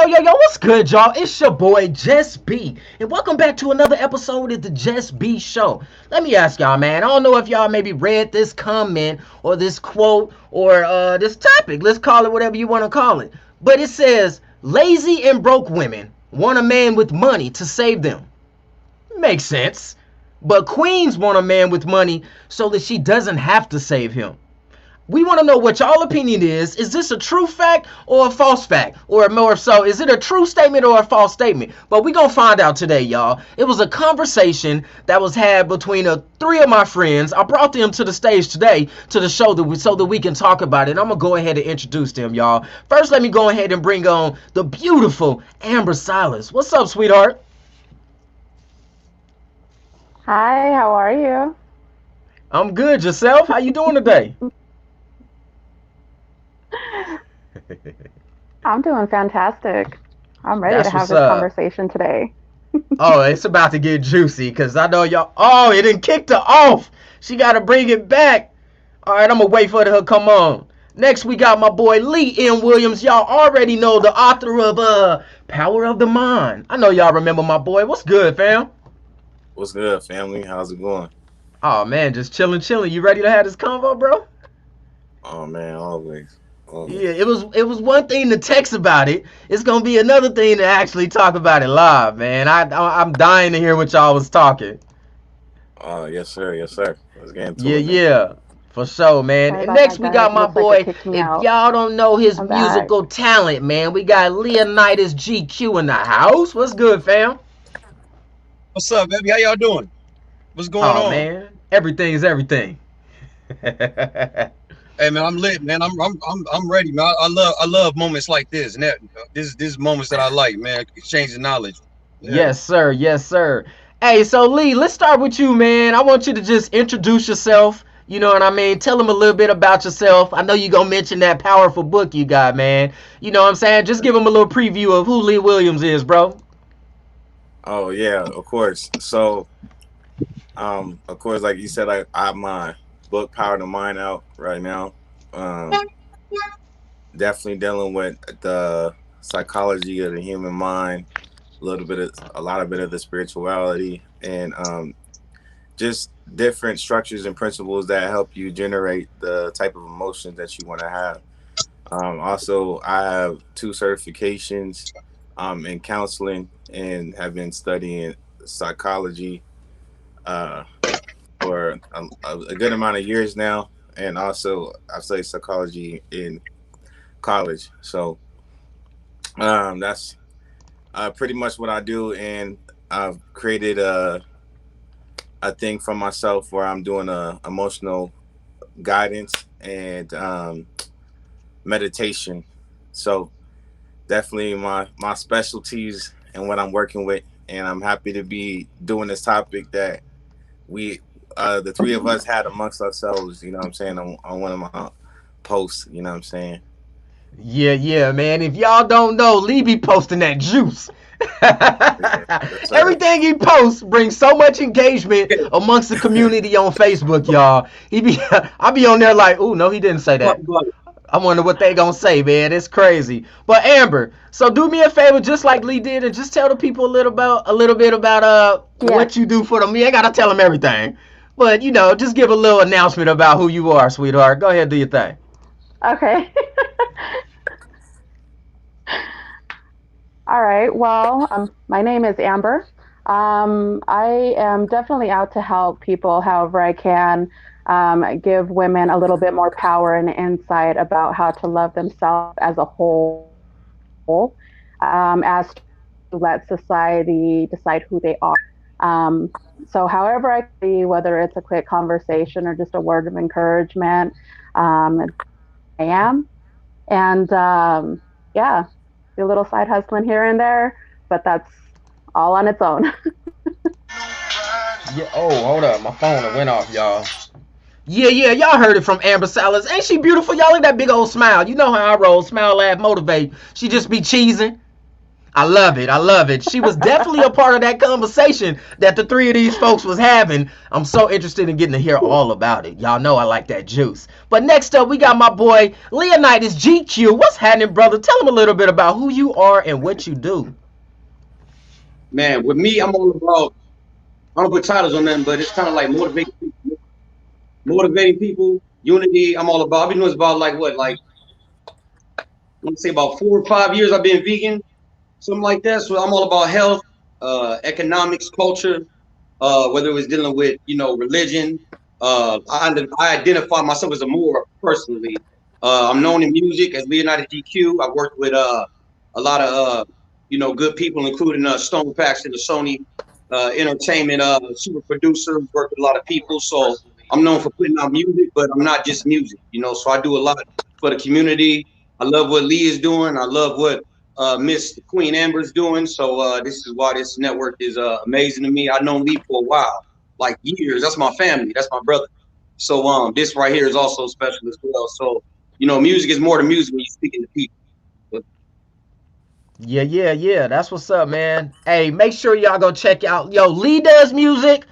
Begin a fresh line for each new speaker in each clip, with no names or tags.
Yo, what's good, y'all? It's your boy, Just B. And welcome back to another episode of the Just B Show. Let me ask y'all, man. I don't know if y'all maybe read this comment or this quote or this topic. Let's call it whatever you want to call it. But it says, lazy and broke women want a man with money to save them. Makes sense. But queens want a man with money so that she doesn't have to save him. We want to know what y'all opinion is. Is this a true fact or a false fact? Or more so, is it a true statement or a false statement? But we going to find out today, y'all. It was a conversation that was had between three of my friends. I brought them to the stage today to the show so that we can talk about it. I'm going to go ahead and introduce them, y'all. First, let me go ahead and bring on the beautiful Amber Salas. What's up, sweetheart?
Hi, how are you?
I'm good. Yourself? How you doing today?
I'm doing fantastic. I'm ready
That's
to have
what's
this
up.
conversation today.
Oh, it's about to get juicy because I know y'all. Oh, it didn't kick her off. She got to bring it back. All right, I'm going to wait for her to come on. Next, we got my boy Lee M. Williams. Y'all already know the author of Power of the Mind. I know y'all remember my boy. What's good, fam?
What's good, family? How's it going?
Oh, man, just chilling. You ready to have this convo, bro?
Oh, man, always.
Yeah, it was one thing to text about it. It's gonna be another thing to actually talk about it live, man. I'm dying to hear what y'all was talking.
Yes, sir. Yes, sir. Let's get into
Yeah,
it, man.
yeah, for sure, man.
Sorry
And
about
next
that,
we
guys.
got my
Looks like
boy.
it kicked me
If
out.
y'all don't know his
I'm back.
musical talent, man, we got Leonidas GQ in the house. What's good, fam?
What's up, baby? How y'all doing? What's going
Oh
on?
man, everything is everything.
Hey, man, I'm lit, man. I'm ready, man. I love moments like this, and this moments that I like, man. Exchanging knowledge. Yeah.
Yes, sir. Yes, sir. Hey, so Lee, let's start with you, man. I want you to just introduce yourself. You know what I mean? Tell them a little bit about yourself. I know you're going to mention that powerful book you got, man. You know what I'm saying? Just give them a little preview of who Lee Williams is, bro.
Oh, yeah, of course. So, of course, like you said, I have my book Power of the Mind out right now. Definitely dealing with the psychology of the human mind, a lot of bit of the spirituality, and just different structures and principles that help you generate the type of emotions that you want to have. Also, I have 2 certifications in counseling and have been studying psychology uh, for a good amount of years now. And also, I've studied psychology in college. So that's pretty much what I do. And I've created a thing for myself where I'm doing emotional guidance and meditation. So definitely my specialties and what I'm working with, and I'm happy to be doing this topic that we the 3 of us had amongst ourselves, you know what I'm saying, on one of my posts, you know what I'm saying.
Yeah, man. If y'all don't know, Lee be posting that juice.
Yeah, yes, sir.
Everything he posts brings so much engagement amongst the community on Facebook, y'all. I be on there like, ooh, no, he didn't say that. I wonder what they gonna say, man. It's crazy. But Amber, so do me a favor, just like Lee did, and just tell the people a little bit about
Yes.
what you do for them. You ain't gotta tell them everything, but just give a little announcement about who you are, sweetheart. Go ahead, do your thing.
Okay. All right. Well, my name is Amber. I am definitely out to help people however I can, give women a little bit more power and insight about how to love themselves as a whole, as to let society decide who they are. So, however I can be, whether it's a quick conversation or just a word of encouragement, I am. And yeah, do a little side hustling here and there, but that's all on its own.
Yeah. Oh, hold up, my phone went off, y'all. Yeah, y'all heard it from Amber Salas. Ain't she beautiful? Y'all look at that big old smile. You know how I roll. Smile, laugh, motivate. She just be cheesing. I love it. I love it. She was definitely a part of that conversation that the three of these folks was having. I'm so interested in getting to hear all about it. Y'all know I like that juice. But next up, we got my boy Leonidas GQ. What's happening, brother? Tell him a little bit about who you are and what you do.
Man, with me, I'm all about. I don't put titles on them, but it's kind of like motivating people, unity. I'm all about. I've been doing this about like what, like I want to say about 4 or 5 years. I've been vegan, something like that. So I'm all about health, economics, culture. Whether it was dealing with religion. I identify myself as a Moor personally. I'm known in music as Leonidas GQ. I've worked with a lot of good people, including Stone Paxton, the Sony Entertainment super producer. Worked with a lot of people, so I'm known for putting out music, but I'm not just music. So I do a lot for the community. I love what Lee is doing. I love what Miss Queen Amber's doing. So this is why this network is amazing to me. I've known Lee for a while, like years. That's my family. That's my brother. So this right here is also special as well. So music is more than music when you're speaking to people. But
Yeah, yeah, yeah. That's what's up, man. Hey, make sure y'all go check out. Yo, Lee does music.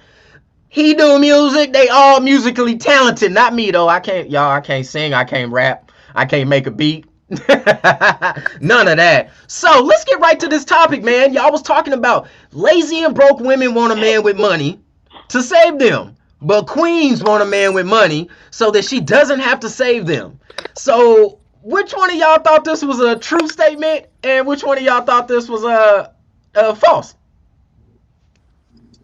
He do music. They all musically talented. Not me though. I can't, y'all. I can't sing. I can't rap. I can't make a beat. None of that. So let's get right to this topic, man. Y'all was talking about lazy and broke women want a man with money to save them, but queens want a man with money so that she doesn't have to save them. So which one of y'all thought this was a true statement, and which one of y'all thought this was false?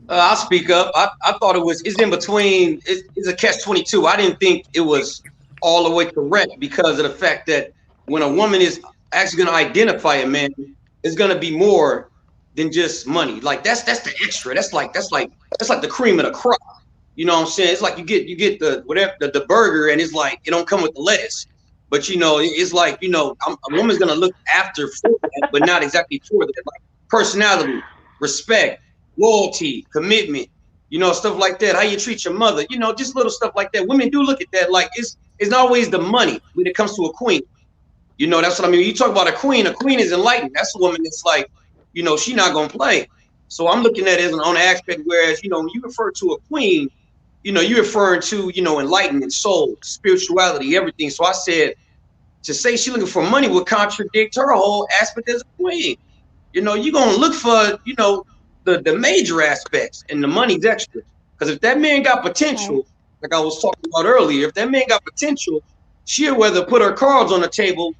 I'll speak up. I thought it's in between. It's a catch-22. I didn't think it was all the way correct because of the fact that when a woman is actually going to identify a man, it's going to be more than just money. Like that's the extra. That's like the cream of the crop. You know what I'm saying? It's like you get the whatever the burger, and it's like it don't come with the lettuce. But it's like a woman's gonna look after for that, but not exactly for that. Like personality, respect, loyalty, commitment, stuff like that. How you treat your mother, just little stuff like that. Women do look at that. Like it's not always the money when it comes to a queen. That's what I mean. You talk about a queen. A queen is enlightened. That's a woman that's like, she not gonna play. So I'm looking at it as on the aspect. Whereas, when you refer to a queen, you're referring to, enlightenment, soul, spirituality, everything. So I said to say she's looking for money would contradict her whole aspect as a queen. You're gonna look for, the major aspects, and the money's extra. Because if that man got
Right.
potential, like I was talking about earlier, if that man got potential, she'll whether put her cards on the table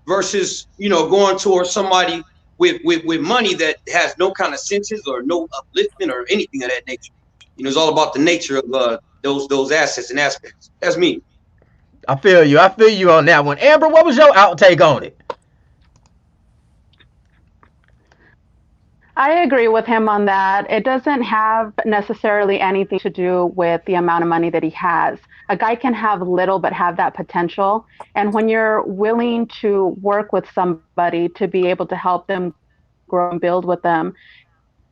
versus, going towards somebody with money that has no kind of senses or no upliftment or anything of that nature. It's all about the nature of those assets and aspects. That's me.
I feel you. I feel you on that one. Amber, what was your outtake on it?
I agree with him on that. It doesn't have necessarily anything to do with the amount of money that he has. A guy can have little but have that potential. And when you're willing to work with somebody to be able to help them grow and build with them,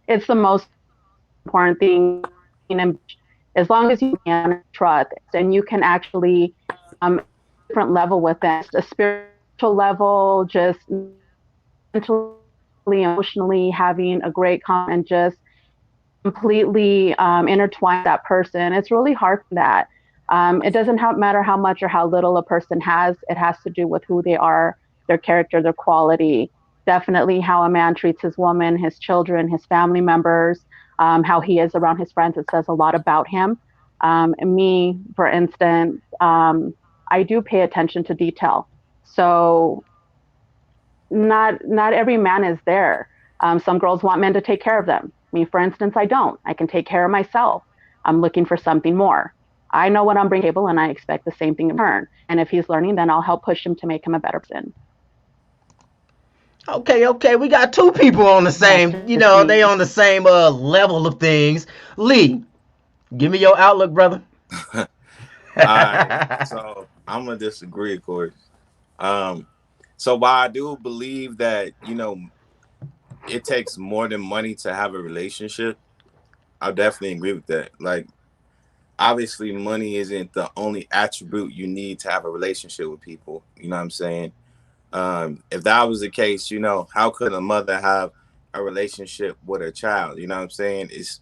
it's the most important thing. And as long as you can trust and you can actually different level with them, a spiritual level, just mentally, emotionally having a great and just completely intertwine that person. It's really hard for that. It doesn't matter how much or how little a person has. It has to do with who they are, their character, their quality. Definitely how a man treats his woman, his children, his family members, how he is around his friends. It says a lot about him. And me, for instance, I do pay attention to detail. So not every man is there. Some girls want men to take care of them. Me, for instance, I don't. I can take care of myself. I'm looking for something more. I know what I'm bringing to the table, and I expect the same thing in return. And if he's learning, then I'll help push him to make him a better person.
Okay, okay. We got two people on the
That's
same,
just me.
they on the same level of things. Lee, give me your outlook, brother.
All right. So I'm gonna disagree, of course. Um, so while I do believe that, it takes more than money to have a relationship, I definitely agree with that. Like, obviously, money isn't the only attribute you need to have a relationship with people. You know what I'm saying? If that was the case, how could a mother have a relationship with her child. You know what I'm saying? It's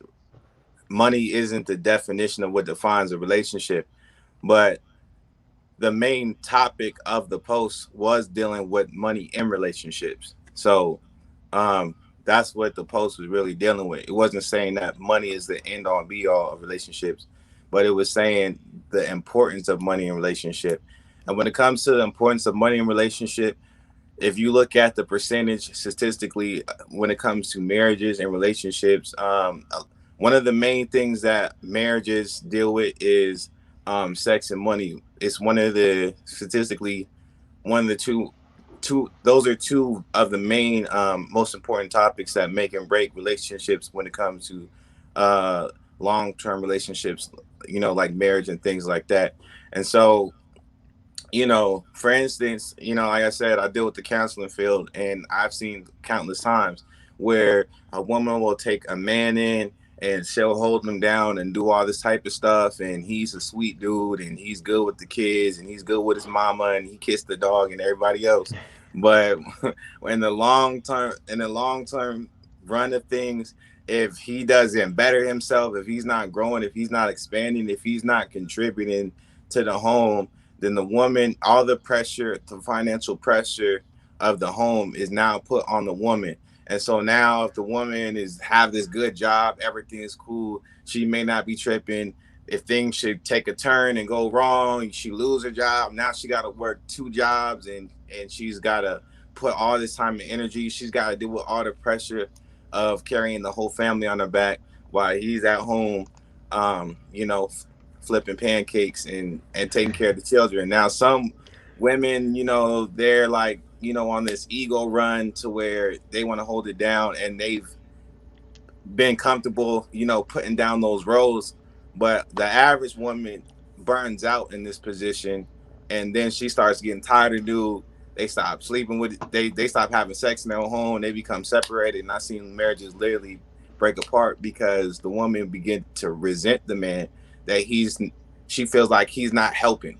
money isn't the definition of what defines a relationship, but the main topic of the post was dealing with money in relationships. So um, that's what the post was really dealing with. It wasn't saying that money is the end all be all of relationships, but it was saying the importance of money in relationship. And when it comes to the importance of money in relationship, if you look at the percentage statistically when it comes to marriages and relationships, one of the main things that marriages deal with is sex and money. It's one of the statistically one of the two those are two of the main most important topics that make and break relationships when it comes to uh, long-term relationships, like marriage and things like that. And so for instance, like I said, I deal with the counseling field, and I've seen countless times where a woman will take a man in and she'll hold him down and do all this type of stuff. And he's a sweet dude and he's good with the kids and he's good with his mama and he kissed the dog and everybody else. But in the long term run of things, if he doesn't better himself, if he's not growing, if he's not expanding, if he's not contributing to the home, then the woman, all the pressure, the financial pressure of the home is now put on the woman. And so now if the woman is have this good job, everything is cool, she may not be tripping. If things should take a turn and go wrong, she lose her job. Now she got to work two jobs and she's got to put all this time and energy. She's got to deal with all the pressure of carrying the whole family on her back while he's at home, um, you know, flipping pancakes and taking care of the children. Now some women, they're like, on this ego run to where they want to hold it down and they've been comfortable, putting down those roles. But the average woman burns out in this position, and then she starts getting tired of dude. They stop sleeping with they stop having sex in their own home. They become separated, and I've seen marriages literally break apart because the woman begin to resent the man that she feels like he's not helping.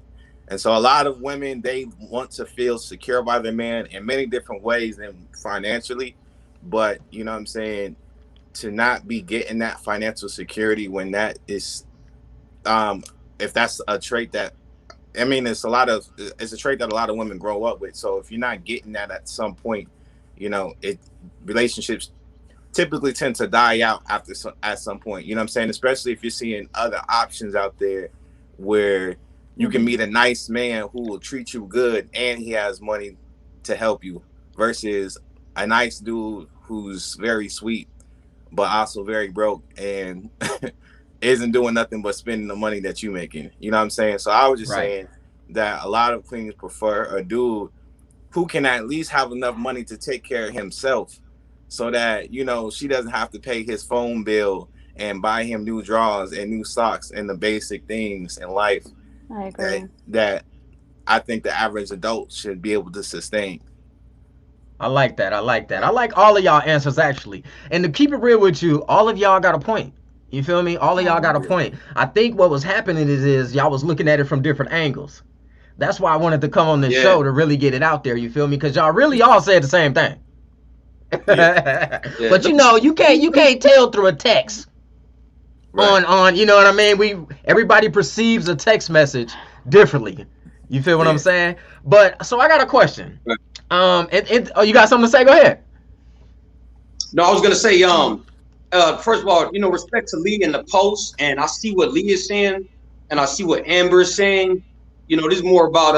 And so a lot of women, they want to feel secure by their man in many different ways than financially. But you know what I'm saying, to not be getting that financial security when that is if that's a trait that it's a trait that a lot of women grow up with. So if you're not getting that at some point, it relationships typically tend to die out at some point. You know what I'm saying? Especially if you're seeing other options out there where you can meet a nice man who will treat you good and he has money to help you versus a nice dude who's very sweet but also very broke and isn't doing nothing but spending the money that you making. You know what I'm saying? So I was just
Right.
saying that a lot of queens prefer a dude who can at least have enough money to take care of himself so that, she doesn't have to pay his phone bill and buy him new drawers and new socks and the basic things in life
I
that
agree.
that I think the average adult should be able to sustain.
I like that. I like that. I like all of y'all answers actually. And to keep it real with you, all of y'all got a point. You feel me? All of y'all got a
Yeah.
point. I think what was happening is y'all was looking at it from different angles. That's why I wanted to come on this
Yeah,
show to really get it out there. You feel me? Because y'all really all said the same thing.
Yeah.
yeah.
But you can't tell through a text
Right.
you know what I mean? Everybody perceives a text message differently. You feel what I'm
Yeah.
saying? But so I got a question. Oh, you got something to say? Go ahead.
No, I was gonna say, first of all, respect to Lee in the post, and I see what Lee is saying, and I see what Amber is saying. This is more about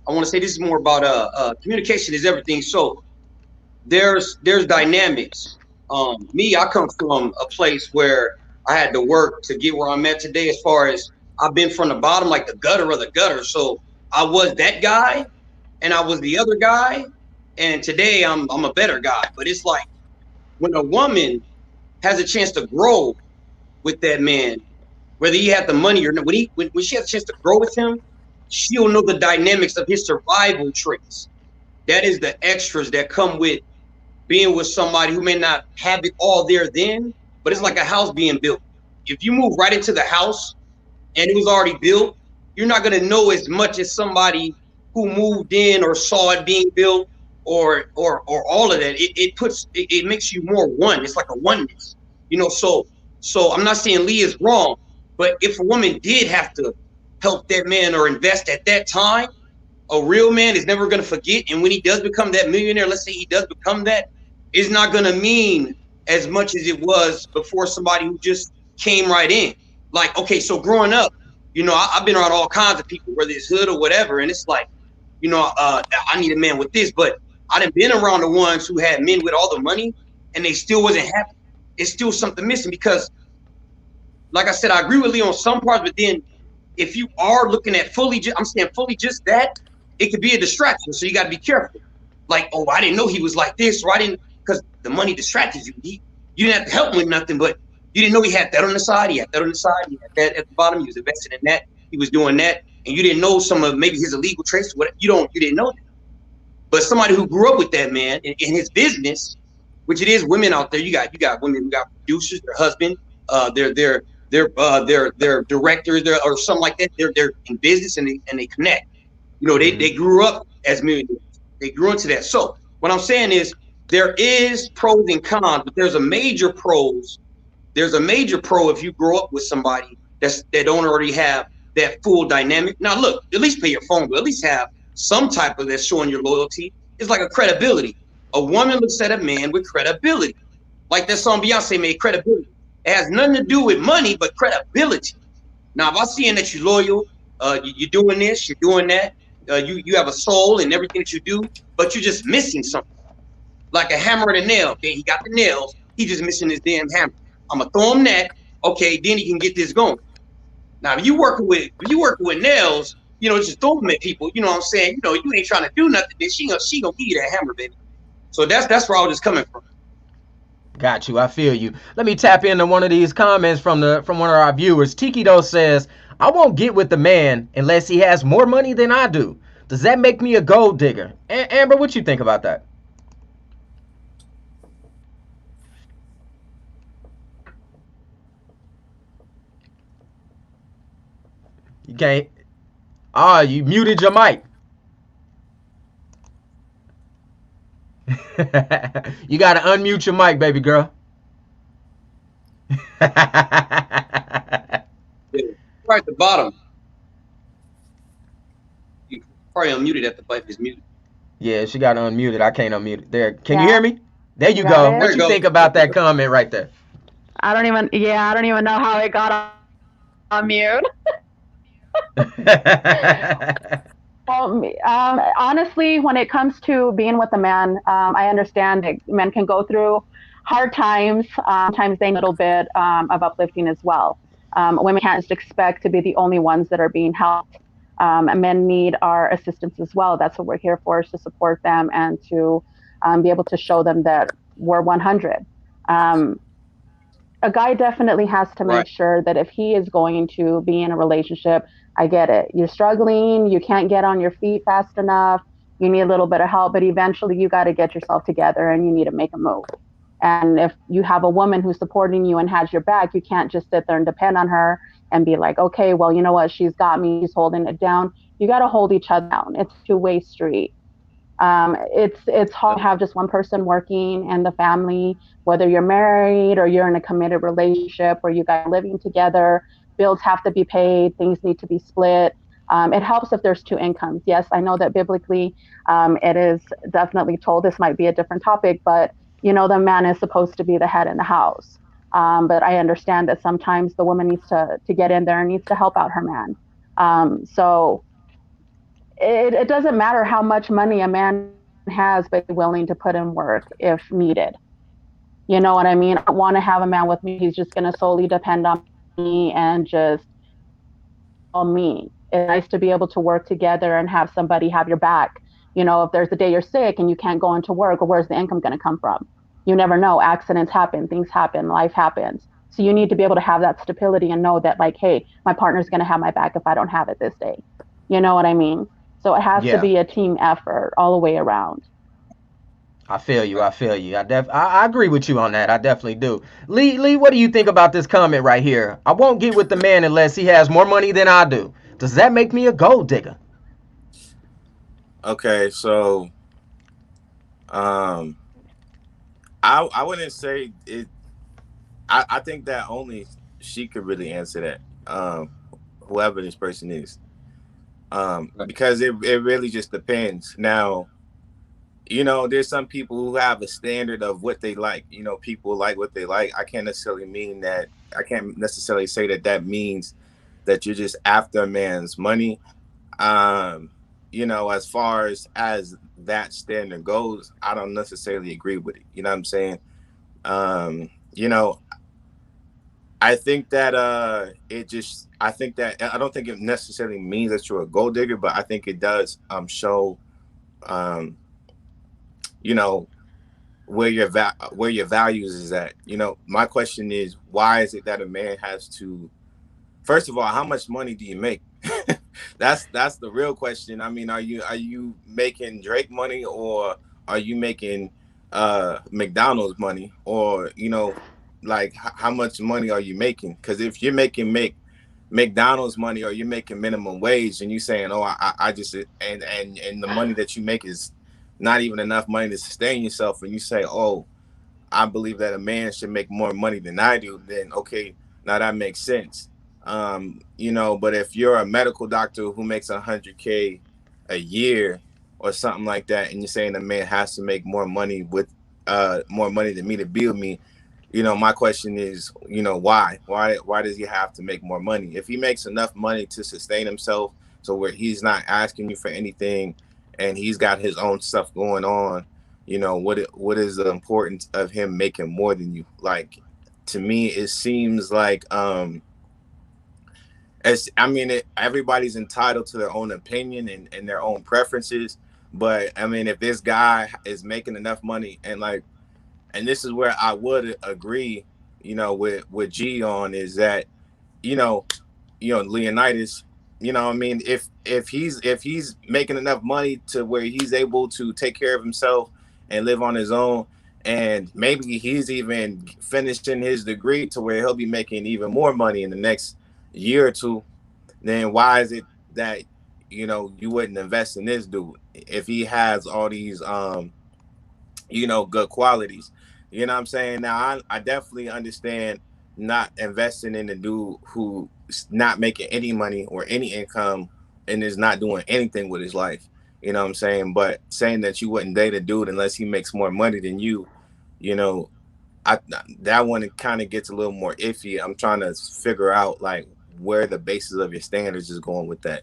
I want to say this is more about communication is everything. So there's dynamics. Me, I come from a place where I had to work to get where I'm at today. As far as I've been from the bottom, like the gutter of the gutter. So I was that guy, and I was the other guy, and today I'm a better guy. But it's like when a woman has a chance to grow with that man, whether he had the money or not, when she has a chance to grow with him, she'll know the dynamics of his survival traits. That is the extras that come with being with somebody who may not have it all there then, but it's like a house being built. If you move right into the house and it was already built, you're not going to know as much as somebody who moved in or saw it being built. or all of that. It makes you more one. It's like a oneness, so I'm not saying Lee is wrong, but if a woman did have to help that man or invest at that time, a real man is never going to forget. And when he does become that millionaire, let's say he does become that, it's not going to mean as much as it was before somebody who just came right in. Like, okay, so growing up, I've been around all kinds of people, whether it's hood or whatever, and it's like, I need a man with this, but I done been around the ones who had men with all the money and they still wasn't happy. It's still something missing because, like I said, I agree with Lee on some parts, but then if you are looking at I'm saying fully just that, it could be a distraction. So you got to be careful. Like, oh, I didn't know he was like this, or I didn't, because the money distracted you. You didn't have to help him with nothing, but you didn't know he had that on the side. He had that on the side. He had that at the bottom. He was investing in that. He was doing that, and you didn't know some of maybe his illegal traits. What you didn't know that. But somebody who grew up with that man in his business, which it is women out there. You got women who got producers, their husband, their directors, or something like that. They're in business and they connect. They grew up as millionaires. They grew into that. So what I'm saying is there is pros and cons, but there's a major pros. There's a major pro if you grow up with somebody that don't already have that full dynamic. Now look, at least pay your phone bill. At least have some type of that's showing your loyalty. It's like a credibility. A woman looks at a man with credibility. Like that song Beyonce made, credibility. It has nothing to do with money, but credibility. Now, if I'm seeing that you're loyal, you're doing this, you're doing that, you have a soul in everything that you do, but you're just missing something. Like a hammer and a nail. Okay, he got the nails, he just missing his damn hammer. I'm gonna throw him that. Okay, then he can get this going. Now, if you working with nails, just throw them at people. You know what I'm saying? You ain't trying to do nothing. Then she gonna give you that hammer, baby. So that's where I was just coming from.
Got you. I feel you. Let me tap into one of these comments from one of our viewers. Tikido says, "I won't get with the man unless he has more money than I do. Does that make me a gold digger?" Amber, what you think about that? You can't. You muted your mic. You gotta unmute your mic, baby girl.
Right at the bottom. You probably unmuted at the button is muted.
Yeah, she got unmuted. I can't unmute it. There. Can you hear me? There you
Got
go.
it.
What you think about that comment right there?
I don't even know how it got on mute. Well, honestly, when it comes to being with a man, I understand that men can go through hard times. Sometimes they need a little bit of uplifting as well. Women can't just expect to be the only ones that are being helped. Men need our assistance as well. That's what we're here for, is to support them and to be able to show them that we're 100. A guy definitely has to make sure that if he is going to be in a relationship, I get it. You're struggling, you can't get on your feet fast enough, you need a little bit of help, but eventually you got to get yourself together and you need to make a move. And if you have a woman who's supporting you and has your back, you can't just sit there and depend on her and be like, okay, well, you know what? She's got me, she's holding it down. You got to hold each other down. It's a two-way street. It's hard to have just one person working in the family, whether you're married or you're in a committed relationship where you guys are living together. Bills have to be paid, things need to be split. It helps if there's two incomes. Yes, I know that biblically it is definitely told. This might be a different topic, but the man is supposed to be the head in the house. But I understand that sometimes the woman needs to get in there and needs to help out her man. So it doesn't matter how much money a man has, but willing to put in work if needed. You know what I mean? I want to have a man with me who's just going to solely depend on me and just on me. It's nice to be able to work together and have somebody have your back. If there's a day you're sick and you can't go into work, well, where's the income going to come from? You never know. Accidents happen, things happen, life happens. So you need to be able to have that stability and know that, like, hey, my partner's going to have my back if I don't have it this day. You know what I mean? So it has to be a team effort all the way around.
I feel you. I agree with you on that. I definitely do. Lee, what do you think about this comment right here? I won't get with the man unless he has more money than I do. Does that make me a gold digger?
Okay, so Um, I wouldn't say it. I think that only she could really answer that. Whoever this person is. Because it really just depends. Now, there's some people who have a standard of what they like. People like what they like. I can't necessarily say that that means that you're just after a man's money. Um, as far as that standard goes, I don't necessarily agree with it. You know what I'm saying? Um, you know, I think that I think that I don't think it necessarily means that you're a gold digger, but I think it does show um you know where your values is at. My question is, why is it that a man has to, first of all, how much money do you make? That's the real question. I mean, are you making Drake money, or are you making McDonald's money, or like how much money are you making? Because if you're making make McDonald's money, or you're making minimum wage, and you saying, oh, I just, and the money that you make is not even enough money to sustain yourself, and you say, oh, I believe that a man should make more money than I do, then okay, now that makes sense. But if you're a medical doctor who makes 100K a year or something like that, and you're saying a man has to make more money than me to be with me, my question is, why? Why does he have to make more money? If he makes enough money to sustain himself, so where he's not asking you for anything, and he's got his own stuff going on, what is the importance of him making more than you? Like, to me, it seems like as I mean, everybody's entitled to their own opinion and their own preferences. But I mean, if this guy is making enough money, and this is where I would agree, with G on, is that, you know, Leonidas, I mean, if he's making enough money to where he's able to take care of himself and live on his own, and maybe he's even finishing his degree to where he'll be making even more money in the next year or two, then why is it that you wouldn't invest in this dude if he has all these good qualities? You know what I'm saying? Now, I definitely understand not investing in the dude who's not making any money or any income and is not doing anything with his life. You know what I'm saying? But saying that you wouldn't date a dude unless he makes more money than you know, I that one, it kind of gets a little more iffy. I'm trying to figure out like where the basis of your standards is going with that.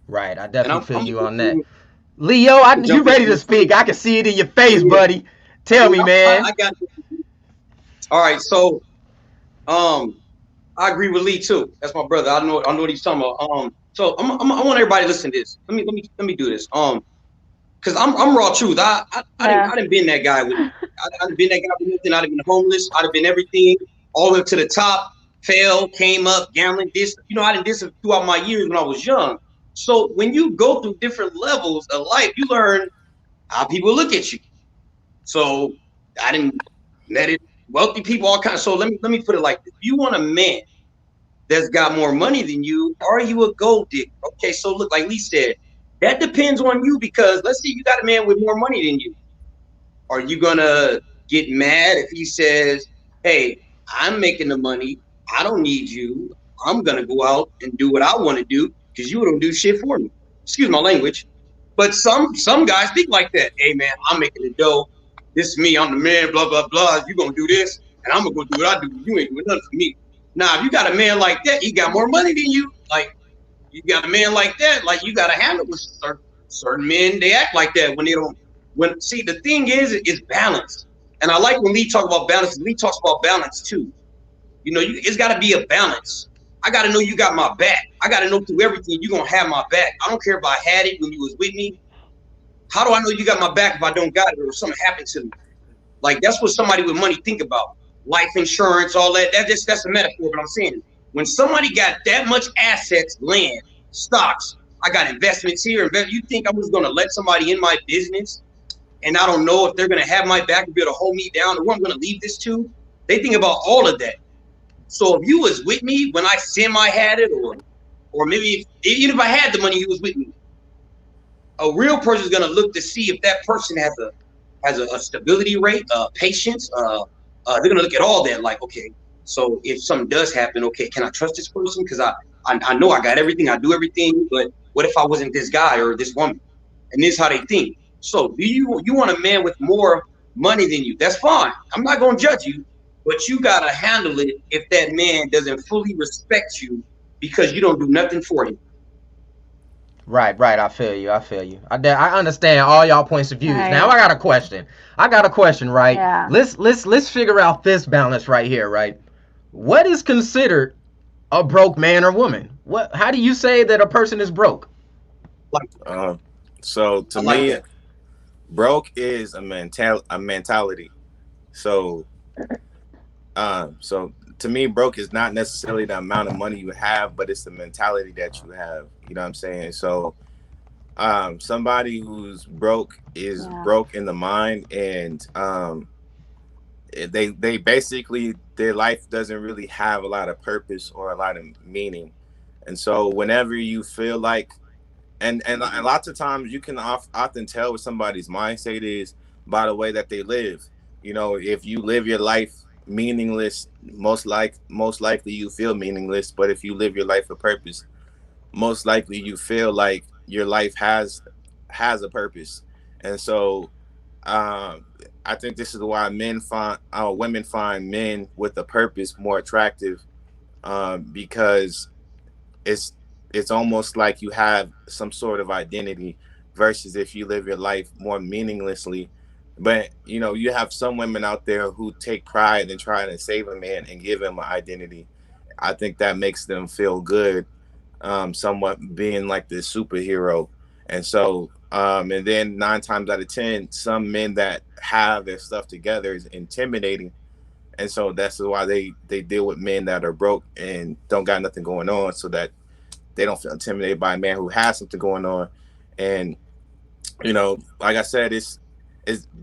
Right, I
And
definitely
I'm
feel
gonna
you on that. Leo, you
jump in.
ready to speak? I can see it in your face,
Yeah,
buddy. Tell
yeah,
me,
I
man.
got you. All right, so um, I agree with Lee too. That's my brother. I know what he's talking about. So I want everybody to listen to this. Let me do this. Because I'm raw truth.
Yeah.
I didn't been that guy with. I didn't been that guy with nothing. I'd have been homeless. I'd have been everything, all the way to the top. Fell, came up, gambling. I didn't this throughout my years when I was young. So when you go through different levels of life, you learn how people look at you. So I didn't met it wealthy people, all kinds. So let me put it like this: if you want a man that's got more money than you, are you a gold digger? Okay, so look, like Lee said, that depends on you, because let's say you got a man with more money than you. Are you gonna get mad if he says, "Hey, I'm making the money. I don't need you. I'm gonna go out and do what I want to do because you don't do shit for me." Excuse my language, but some guys think like that. Hey man, I'm making the dough. This is me. I'm the man. Blah blah blah. You gonna do this, and I'm gonna go do what I do. You ain't doing nothing for me. Now, if you got a man like that, he got more money than you. Like, you got a man like that, like, you got to handle with certain men. They act like that when they don't. When see, the thing is balance. And I like when Lee talk about balance. Lee talks about balance too. It's got to be a balance. I got to know you got my back. I got to know through everything you're gonna have my back. I don't care if I had it when you was with me. How do I know you got my back if I don't got it or something happened to me? Like, that's what somebody with money think about. Life insurance, all that. That's a metaphor, but I'm saying, when somebody got that much assets, land, stocks, I got investments here. You think I'm just gonna let somebody in my business and I don't know if they're gonna have my back and be able to hold me down, or who I'm gonna leave this to? They think about all of that. So if you was with me when I semi had it, or maybe even if I had the money, you was with me. A real person is gonna look to see if that person has a stability rate, patience. They're gonna look at all that. Like, okay, so if something does happen, okay, can I trust this person? Because I know I got everything, I do everything, but what if I wasn't this guy or this woman? And this is how they think. So, do you want a man with more money than you? That's fine. I'm not gonna judge you, but you gotta handle it if that man doesn't fully respect you because you don't do nothing for him.
Right, right. I feel you. I feel you. I understand all y'all points of views. Now
Right.
I got a question. I got a question. Right.
Yeah.
Let's figure out this balance right here. Right. What is considered a broke man or woman? What? How do you say that a person is broke?
Like,
Um, so to
I like
me,
that.
broke is a mentality. So so to me, broke is not necessarily the amount of money you have, but it's the mentality that you have. You know what I'm saying? So somebody who's broke is
Yeah.
broke in the mind, and they basically, their life doesn't really have a lot of purpose or a lot of meaning. And so whenever you feel like, and lots of times you can often tell what somebody's mindset is by the way that they live. You know, if you live your life meaningless, most likely you feel meaningless. But if you live your life with purpose, most likely you feel like your life has a purpose. And so um I think this is why women find men with a purpose more attractive, because it's it's almost like you have some sort of identity, versus if you live your life more meaninglessly. But you know, you have some women out there who take pride in trying to save a man and give him an identity. I think that makes them feel good, somewhat being like this superhero. And so and then 9 times out of 10, some men that have their stuff together is intimidating. And so that's why they deal with men that are broke and don't got nothing going on, so that they don't feel intimidated by a man who has something going on. And you know, like I said, it's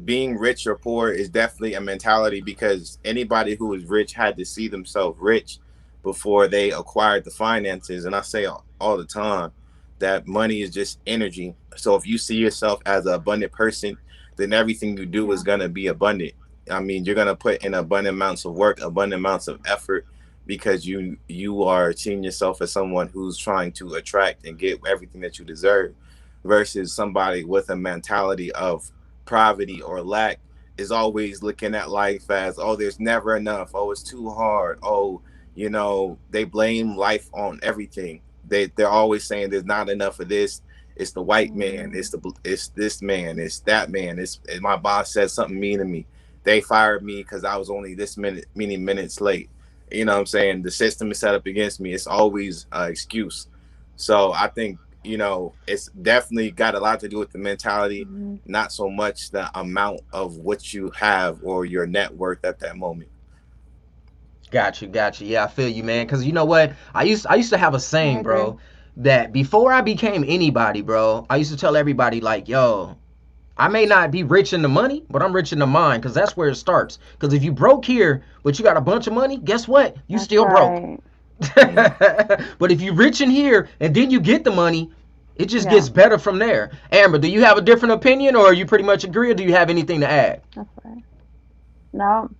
being rich or poor is definitely a mentality, because anybody who is rich had to see themselves rich before they acquired the finances. And I say all the time that money is just energy. So if you see yourself as an abundant person, then everything you do is
Yeah.
gonna be abundant. I mean, you're gonna put in abundant amounts of work, abundant amounts of effort, because you are seeing yourself as someone who's trying to attract and get everything that you deserve, versus somebody with a mentality of poverty or lack is always looking at life as, oh, there's never enough, oh, it's too hard, oh, you know, they blame life on everything. They're always saying there's not enough of this. It's the white man,
Mm.
it's this man, it's that man, it's my boss said something mean to me, they fired me because I was only this many minutes late. You know what I'm saying? The system is set up against me. It's always an excuse. So I think, you know, it's definitely got a lot to do with the mentality,
Mhm.
not so much the amount of what you have or your net worth at that moment.
Got you, got you. Yeah, I feel you, man. Cause you know what? I used to have a
I
saying,
agree.
bro, that before I became anybody, bro, I used to tell everybody like, yo, I may not be rich in the money, but I'm rich in the mind, cause that's where it starts. Cause if you broke here, but you got a bunch of money, guess what? You
That's
still broke.
right.
But if you rich in here and then you get the money, it just
Yeah.
gets better from there. Amber, do you have a different opinion, or you pretty much agree, or do you have anything to add?
That's right. No,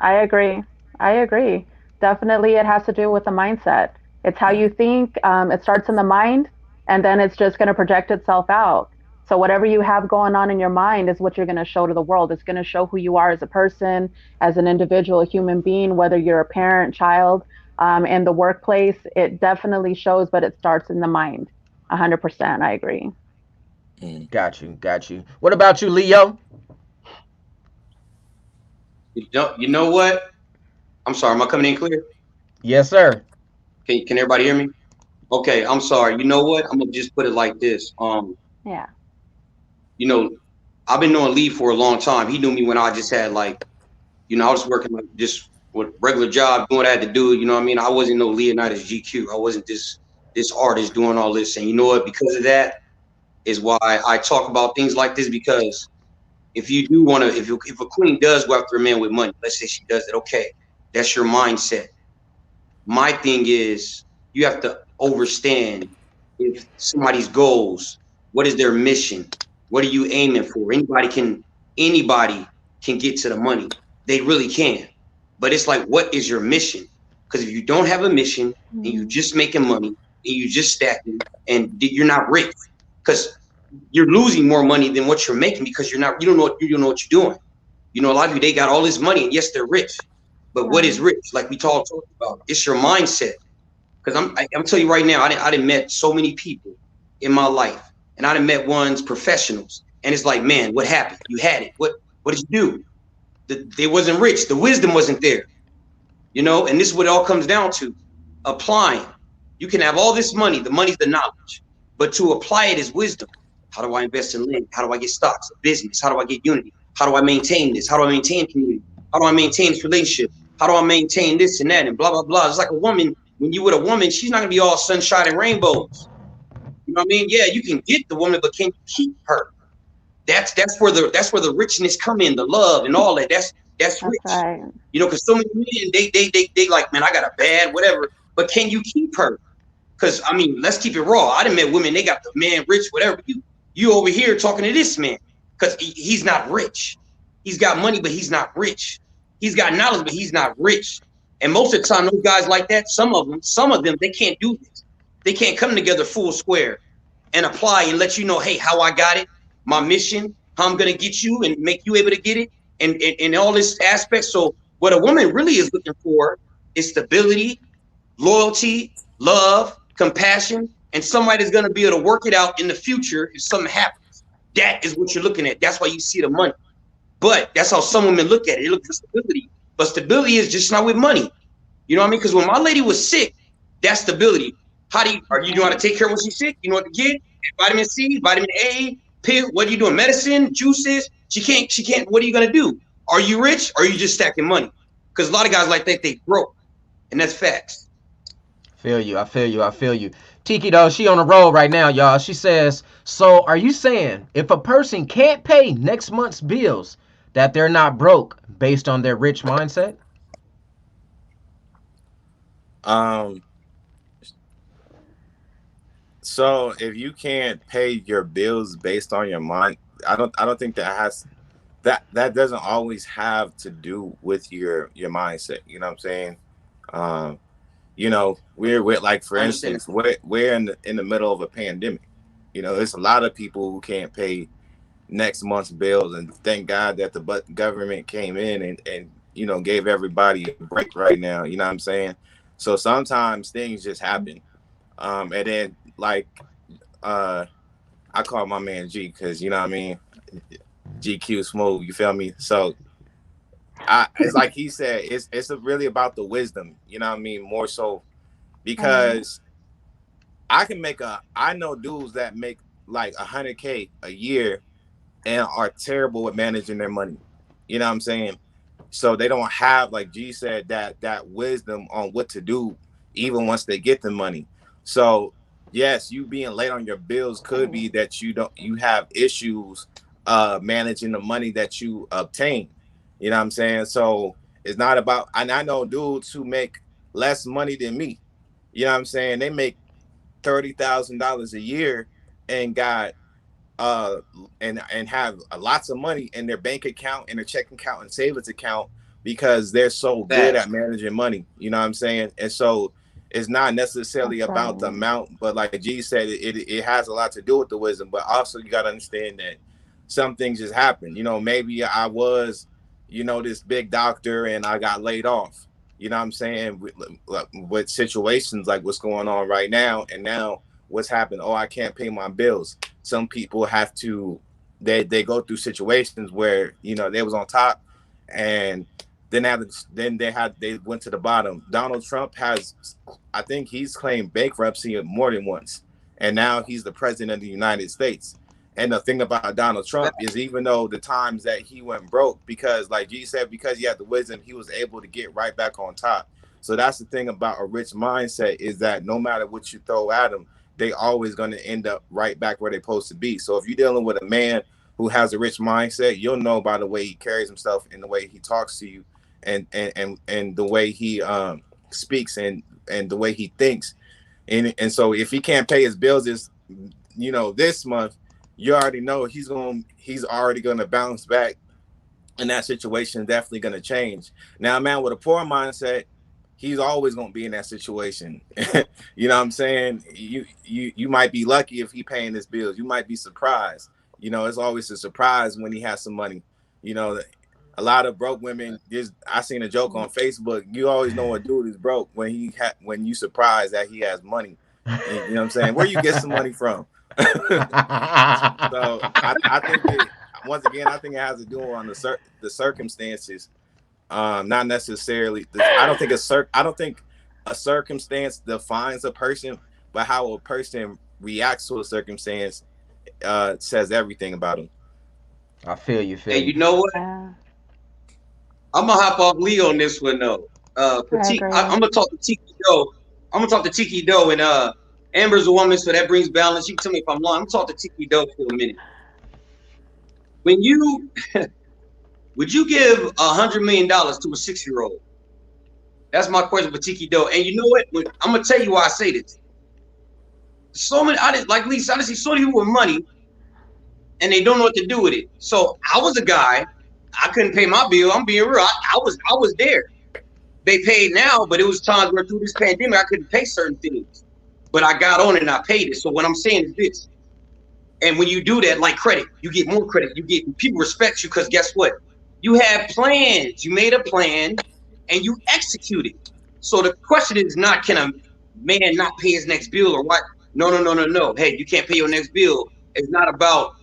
I agree. I agree. Definitely, it has to do with the mindset. It's how you think. It starts in the mind, and then it's just going to project itself out. So, whatever you have going on in your mind is what you're going to show to the world. It's going to show who you are as a person, as an individual, a human being, whether you're a parent, child, in the workplace. It definitely shows, but it starts in the mind. 100%. I agree.
Mm.
Got you, got you. What about you, Leo?
You know what? I'm sorry. Am I coming in clear?
Yes, sir.
Can everybody hear me? Okay, I'm sorry. You know what? I'm gonna just put it like this.
Yeah.
You know, I've been knowing Lee for a long time. He knew me when I just had like, I was working like just with regular job, doing what I had to do. You know what I mean? I wasn't no Leonidas GQ. I wasn't this artist doing all this. And you know what? Because of that is why I talk about things like this. Because if you do want to, if a queen does go after a man with money, let's say she does it, okay, that's your mindset. My thing is you have to understand if somebody's goals. What is their mission? What are you aiming for? Anybody can get to the money. They really can. But it's like, what is your mission? Because if you don't have a mission and you
Mm-hmm.
just making money and you just stacking and you're not rich, because you're losing more money than what you're making because you don't know what you're doing. You know, a lot of you, they got all this money and yes, they're rich. But what is
Right.
rich? Like we talked about, it's your mindset. Because I'm telling you right now, I done met so many people in my life, and I done met ones professionals, and it's like, man, what happened? You had it. What did you do? They wasn't rich. The wisdom wasn't there. You know, and this is what it all comes down to: applying. You can have all this money. The money's the knowledge, but to apply it is wisdom. How do I invest in land? How do I get stocks, a business? How do I get unity? How do I maintain this? How do I maintain community? How do I maintain this relationship? How do I maintain this and that and blah blah blah? It's like a woman. When you with a woman, she's not gonna be all sunshine and rainbows. You know what I mean? Yeah, you can get the woman, but can you keep her? That's where the richness come in, the love and all that. That's
That's
rich.
right.
You know, because so many men they like, man, I got a bad whatever, but can you keep her? Because I mean, let's keep it raw. I done met women, they got the man rich, whatever. You over here talking to this man because he's not rich. He's got money, but he's not rich. He's got knowledge, but he's not rich. And most of the time, those guys like that, some of them, they can't do this. They can't come together full square and apply and let you know, hey, how I got it, my mission, how I'm gonna get you and make you able to get it, and all this aspect. So what a woman really is looking for is stability, loyalty, love, compassion, and somebody that's gonna be able to work it out in the future if something happens. That is what you're looking at. That's why you see the money. But that's how some women look at it. They look for stability. But stability is just not with money. You know what I mean? Because when my lady was sick, that's stability. Are you know how to
Right.
take care when she's sick? You know what to get? Vitamin C, vitamin A, pill. What are you doing? Medicine, juices. She can't. What are you gonna do? Are you rich? Or are you just stacking money? Because a lot of guys like that, they broke, and that's facts.
Feel you. I feel you. I feel you. Tiki though, she on the roll right now, y'all. She says, "So are you saying if a person can't pay next month's bills, that they're not broke based on their rich mindset?"
Um, so if you can't pay your bills based on your mind, I don't think that doesn't always have to do with your mindset. You know what I'm saying? Um, we're with, like, for
I understand.
instance, we're in the middle of a pandemic. There's a lot of people who can't pay next month's bills, and thank God that the government came in and gave everybody a break right now. You know what I'm saying? So sometimes things just happen. And then, like, uh I call my man G, because you know what I mean, GQ Smooth, you feel me? So it's like he said, it's really about the wisdom, you know what I mean, more so,
Right.
because I know dudes that make like 100K a year and are terrible at managing their money. You know what I'm saying? So they don't have, like G said, that wisdom on what to do even once they get the money. So yes, you being late on your bills could be that you have issues managing the money that you obtain. You know what I'm saying? So it's not about, and I know dudes who make less money than me. You know what I'm saying? They make $30,000 a year and got uh and have lots of money in their bank account, in their checking account and savings account, because they're so good
Facts.
at managing money. You know what I'm saying? And so it's not necessarily
That's
about the
right.
amount, but like G said, it has a lot to do with the wisdom. But also you got to understand that some things just happen. Maybe I was, this big doctor and I got laid off. You know what I'm saying? With situations like what's going on right now, and now what's happened? Oh, I can't pay my bills. Some people have to, they go through situations where they was on top, and then they went to the bottom. Donald Trump has, I think he's claimed bankruptcy more than once, and now he's the president of the United States. And the thing about Donald Trump is, even though the times that he went broke, because like G said, because he had the wisdom, he was able to get right back on top. So that's the thing about a rich mindset, is that no matter what you throw at them, they always going to end up right back where they're supposed to be. So if you're dealing with a man who has a rich mindset, you'll know by the way he carries himself and the way he talks to you, and the way he speaks, and the way he thinks. And so if he can't pay his bills this month, you already know he's already gonna bounce back, and that situation is definitely gonna change. Now, a man with a poor mindset, he's always gonna be in that situation. You know what I'm saying? You might be lucky if he paying his bills. You might be surprised. You know, it's always a surprise when he has some money. You know, a lot of broke women. I seen a joke on Facebook. You always know a dude is broke when you surprised that he has money. You know what I'm saying? Where you get some money from? So I think once again, I think it has to do on the circumstances. Not necessarily. I don't think a circumstance defines a person, but how a person reacts to a circumstance says everything about him.
I feel you,
And you know what?
Yeah,
I'm gonna hop off Lee on this one though.
I agree.
I'm gonna talk to Tiki Doe. I'm gonna talk to Tiki Doe, and Amber's a woman, so that brings balance. You can tell me if I'm wrong. I'm gonna talk to Tiki Doe for a minute. When you would you give $100 million to a 6-year-old? That's my question for Tiki Doe. And you know what? I'm gonna tell you why I say this. So many, like Lisa, I see so many people with money, and they don't know what to do with it. So I was a guy. I couldn't pay my bill. I'm being real. I was there. They paid now, but it was times where through this pandemic I couldn't pay certain things. But I got on it and I paid it. So what I'm saying is this. And when you do that, like credit, you get more credit. People respect you because guess what? You have plans. You made a plan and you execute it. So the question is not, can a man not pay his next bill or what? No. Hey, you can't pay your next bill. It's not about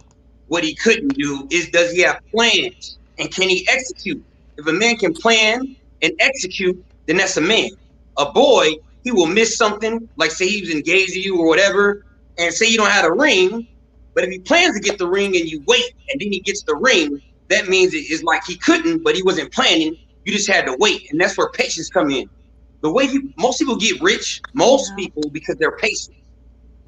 what he couldn't do. Does he have plans and can he execute? If a man can plan and execute, then that's a man. A boy, he will miss something, like say he was engaged to you or whatever, and say you don't have a ring. But if he plans to get the ring and you wait and then he gets the ring, that means it's like he couldn't, but he wasn't planning. You just had to wait. And that's where patience come in. The way most people get rich, people, because they're patient.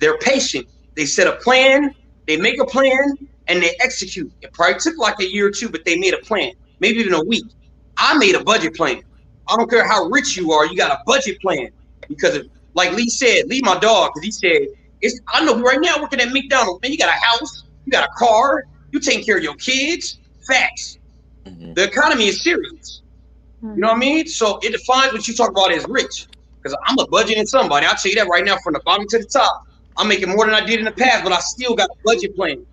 They're patient. They set a plan, they make a plan, and they execute. It probably took like a year or two, but they made a plan, maybe even a week. I made a budget plan. I don't care how rich you are, you got a budget plan. Because if, like Lee said, Lee my dog, because he said, I know right now working at McDonald's, man, you got a house, you got a car, you taking care of your kids. Facts. Mm-hmm. The economy is serious. Mm-hmm. You know what I mean? So it defines what you talk about as rich. Because I'm a budgeting somebody. I'll tell you that right now, from the bottom to the top. I'm making more than I did in the past, but I still got a budget plan.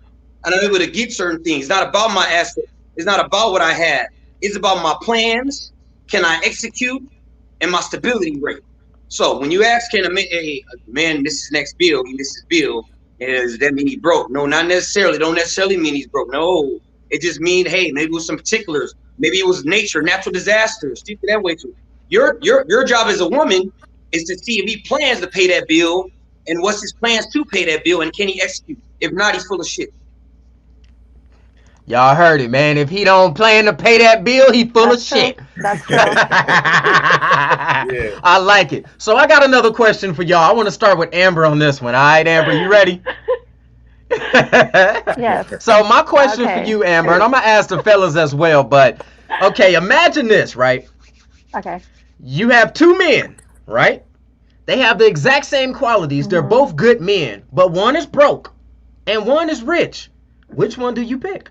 And I'm able to get certain things. It's not about my asset. It's not about what I had. It's about my plans. Can I execute? And my stability rate. So when you ask, can a man, hey, man, this is next bill, this is bill, does that mean he broke? No, not necessarily. Don't necessarily mean he's broke. No, it just means, hey, maybe it was some particulars. Maybe it was nature, natural disasters. Think that way too. Your job as a woman is to see if he plans to pay that bill and what's his plans to pay that bill and can he execute? If not, he's full of shit.
Y'all heard it, man. If he don't plan to pay that bill, he full of shit.
That's true.
Yeah.
I like it. So I got another question for y'all. I want to start with Amber on this one. All right, Amber, you ready?
Yes.
So my question for you, Amber, and I'm going to ask the fellas as well, but okay, imagine this, right?
Okay.
You have two men, right? They have the exact same qualities. Mm-hmm. They're both good men, but one is broke and one is rich. Which one do you pick?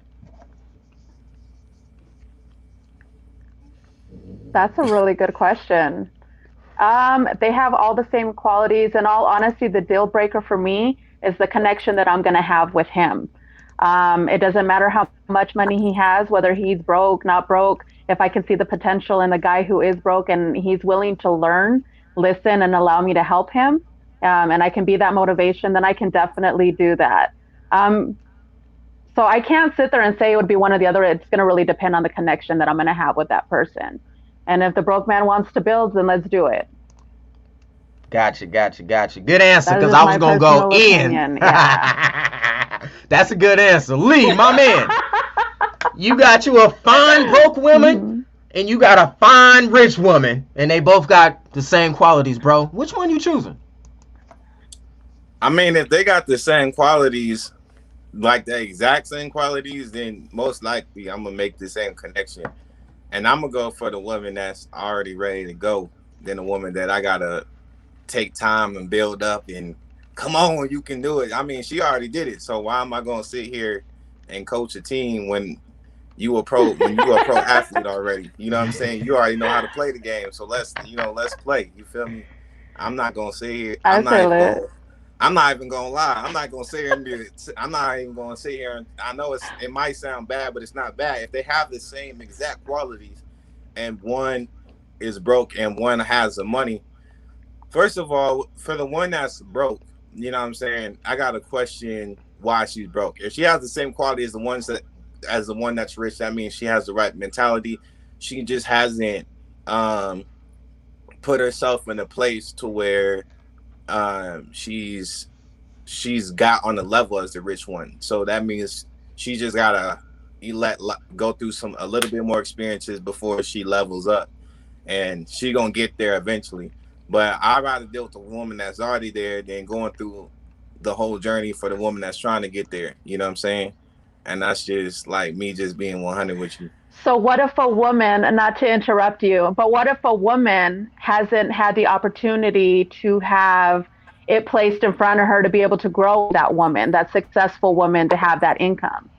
That's a really good question. They have all the same qualities. In all honesty, the deal breaker for me is the connection that I'm going to have with him. It doesn't matter how much money he has, whether he's broke, not broke. If I can see the potential in the guy who is broke and he's willing to learn, listen, and allow me to help him, and I can be that motivation, then I can definitely do that. So I can't sit there and say it would be one or the other. It's going to really depend on the connection that I'm going to have with that person. And if the broke man wants to build, then let's do it.
Gotcha. Good answer, because I was going to go in.
Yeah.
That's a good answer. Lee, my man, you got you a fine broke woman, mm-hmm. and you got a fine rich woman, and they both got the same qualities, bro. Which one you choosing?
I mean, if they got the same qualities, like the exact same qualities, then most likely I'm going to make the same connection. And I'm going to go for the woman that's already ready to go than the woman that I got to take time and build up and come on, you can do it. I mean, she already did it. So why am I gonna sit here and coach a team when you a pro athlete already? You know what I'm saying? You already know how to play the game. So let's play. You feel me? I'm not gonna sit here.
I feel it.
I'm not even gonna lie. I'm not gonna sit here and I'm not even gonna sit here and I know it might sound bad, but it's not bad. If they have the same exact qualities and one is broke and one has the money, first of all, for the one that's broke, you know what I'm saying, I gotta question why she's broke. If she has the same quality as the one that's rich, that means she has the right mentality. She just hasn't um put herself in a place to where she's got on the level as the rich one. So that means she just gotta go through a little bit more experiences before she levels up, and she gonna get there eventually. But I'd rather deal with a woman that's already there than going through the whole journey for the woman that's trying to get there. You know what I'm saying? And that's just like me just being 100 with you.
So what if a woman, and not to interrupt you, but what if a woman hasn't had the opportunity to have it placed in front of her to be able to grow that woman, that successful woman, to have that income?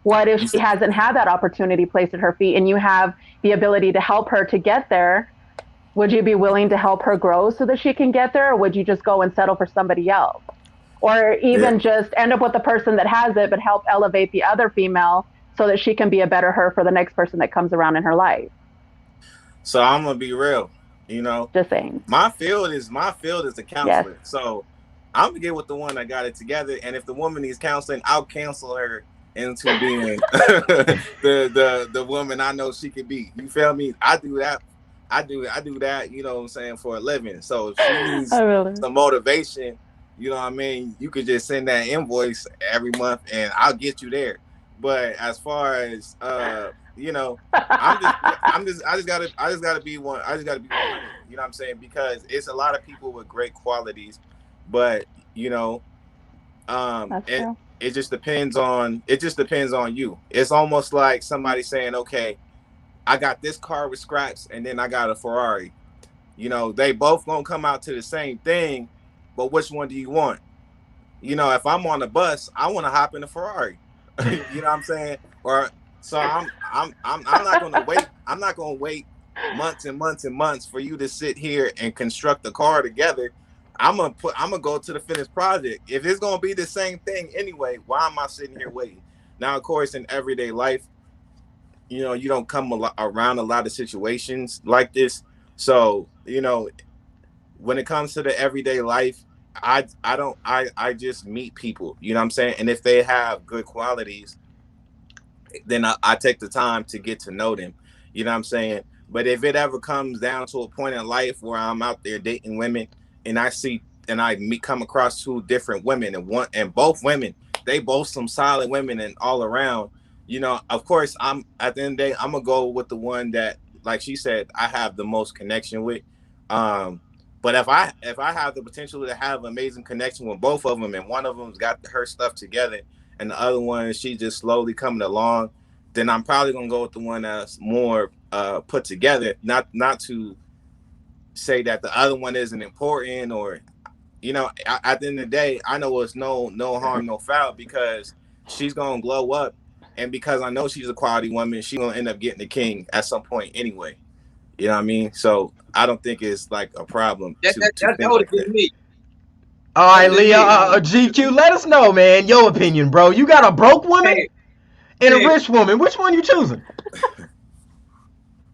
What if
You
she
said,
hasn't had that opportunity placed at her feet and you have the ability to help her to get there? Would you be willing to help her grow so that she can get there, or would you just go and settle for somebody else? Or
yeah.
even just end up with the person that has it, but help elevate the other female so that she can be a better her for the next person that comes around in her life.
So I'm gonna be real. You know,
Just saying.
my field is a
Yes.
counselor. So I'm gonna get with the one that got it together. And if the woman needs counseling, I'll counsel her into being the woman I know she could be. You feel me? I do that. I do that, you know what I'm saying, for a living. So if she needs
I really.
some motivation, you know what I mean, you could just send that invoice every month and I'll get you there. But as far as you know, I just gotta be one. I just gotta be 100. You know what I'm saying? Because it's a lot of people with great qualities, but you know,
That's
it
true.
it just depends on you. It's almost like somebody saying, okay, I got this car with scraps, and then I got a Ferrari. You know, they both gonna come out to the same thing, but which one do you want? You know, if I'm on the bus, I want to hop in the Ferrari. You know what I'm saying? Or so I'm not gonna wait. I'm not gonna wait months and months and months for you to sit here and construct a car together. I'm gonna go to the finished project. If it's gonna be the same thing anyway, why am I sitting here waiting? Now, of course, in everyday life, you know, you don't come around a lot of situations like this. So, you know, when it comes to the everyday life, I just meet people, you know what I'm saying? And if they have good qualities, then I take the time to get to know them. You know what I'm saying? But if it ever comes down to a point in life where I'm out there dating women and come across two different women and both women, they both some solid women and all around, you know, of course I'm at the end of the day, I'm gonna go with the one that, like she said, I have the most connection with. But if I have the potential to have an amazing connection with both of them and one of them's got her stuff together and the other one she just slowly coming along, then I'm probably gonna go with the one that's more put together. Not to say that the other one isn't important, or you know, at the end of the day, I know it's no harm, no foul, because she's gonna glow up, and because I know she's a quality woman, she's gonna end up getting the king at some point anyway. You know what I mean? So I don't think it's like a problem
That that
to
that, that
think
would have
like
been
that.
me.
All
That
right,
would have been
Leo,
me.
GQ, let us know, man, your opinion, bro. You got a broke woman
Hey,
and a
hey,
rich woman. Which one you choosing?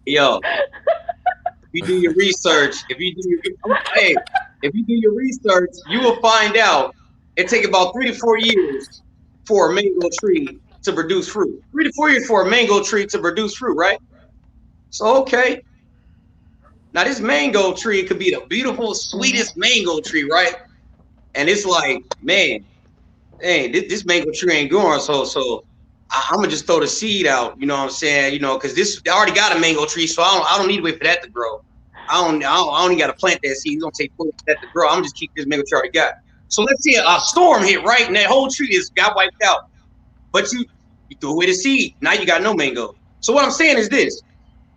yo, if you do your research, hey, if you do your research, you will find out it take about 3 to 4 years for a mango tree to produce fruit. 3 to 4 years for a mango tree to produce fruit, right? So okay, now this mango tree could be the beautiful,
Mhm.
sweetest mango tree, right? And it's like, man, hey, this mango tree ain't growing, so I'm gonna just throw the seed out. You know what I'm saying? You know, because this I already got a mango tree, so I don't need to wait for that to grow. I only got to plant that seed. It's gonna take 4 for that to grow. I'm just keep this mango tree I already got. So let's say a storm hit, right, and that whole tree is got wiped out. But you threw away the seed. Now you got no mango. So what I'm saying is this: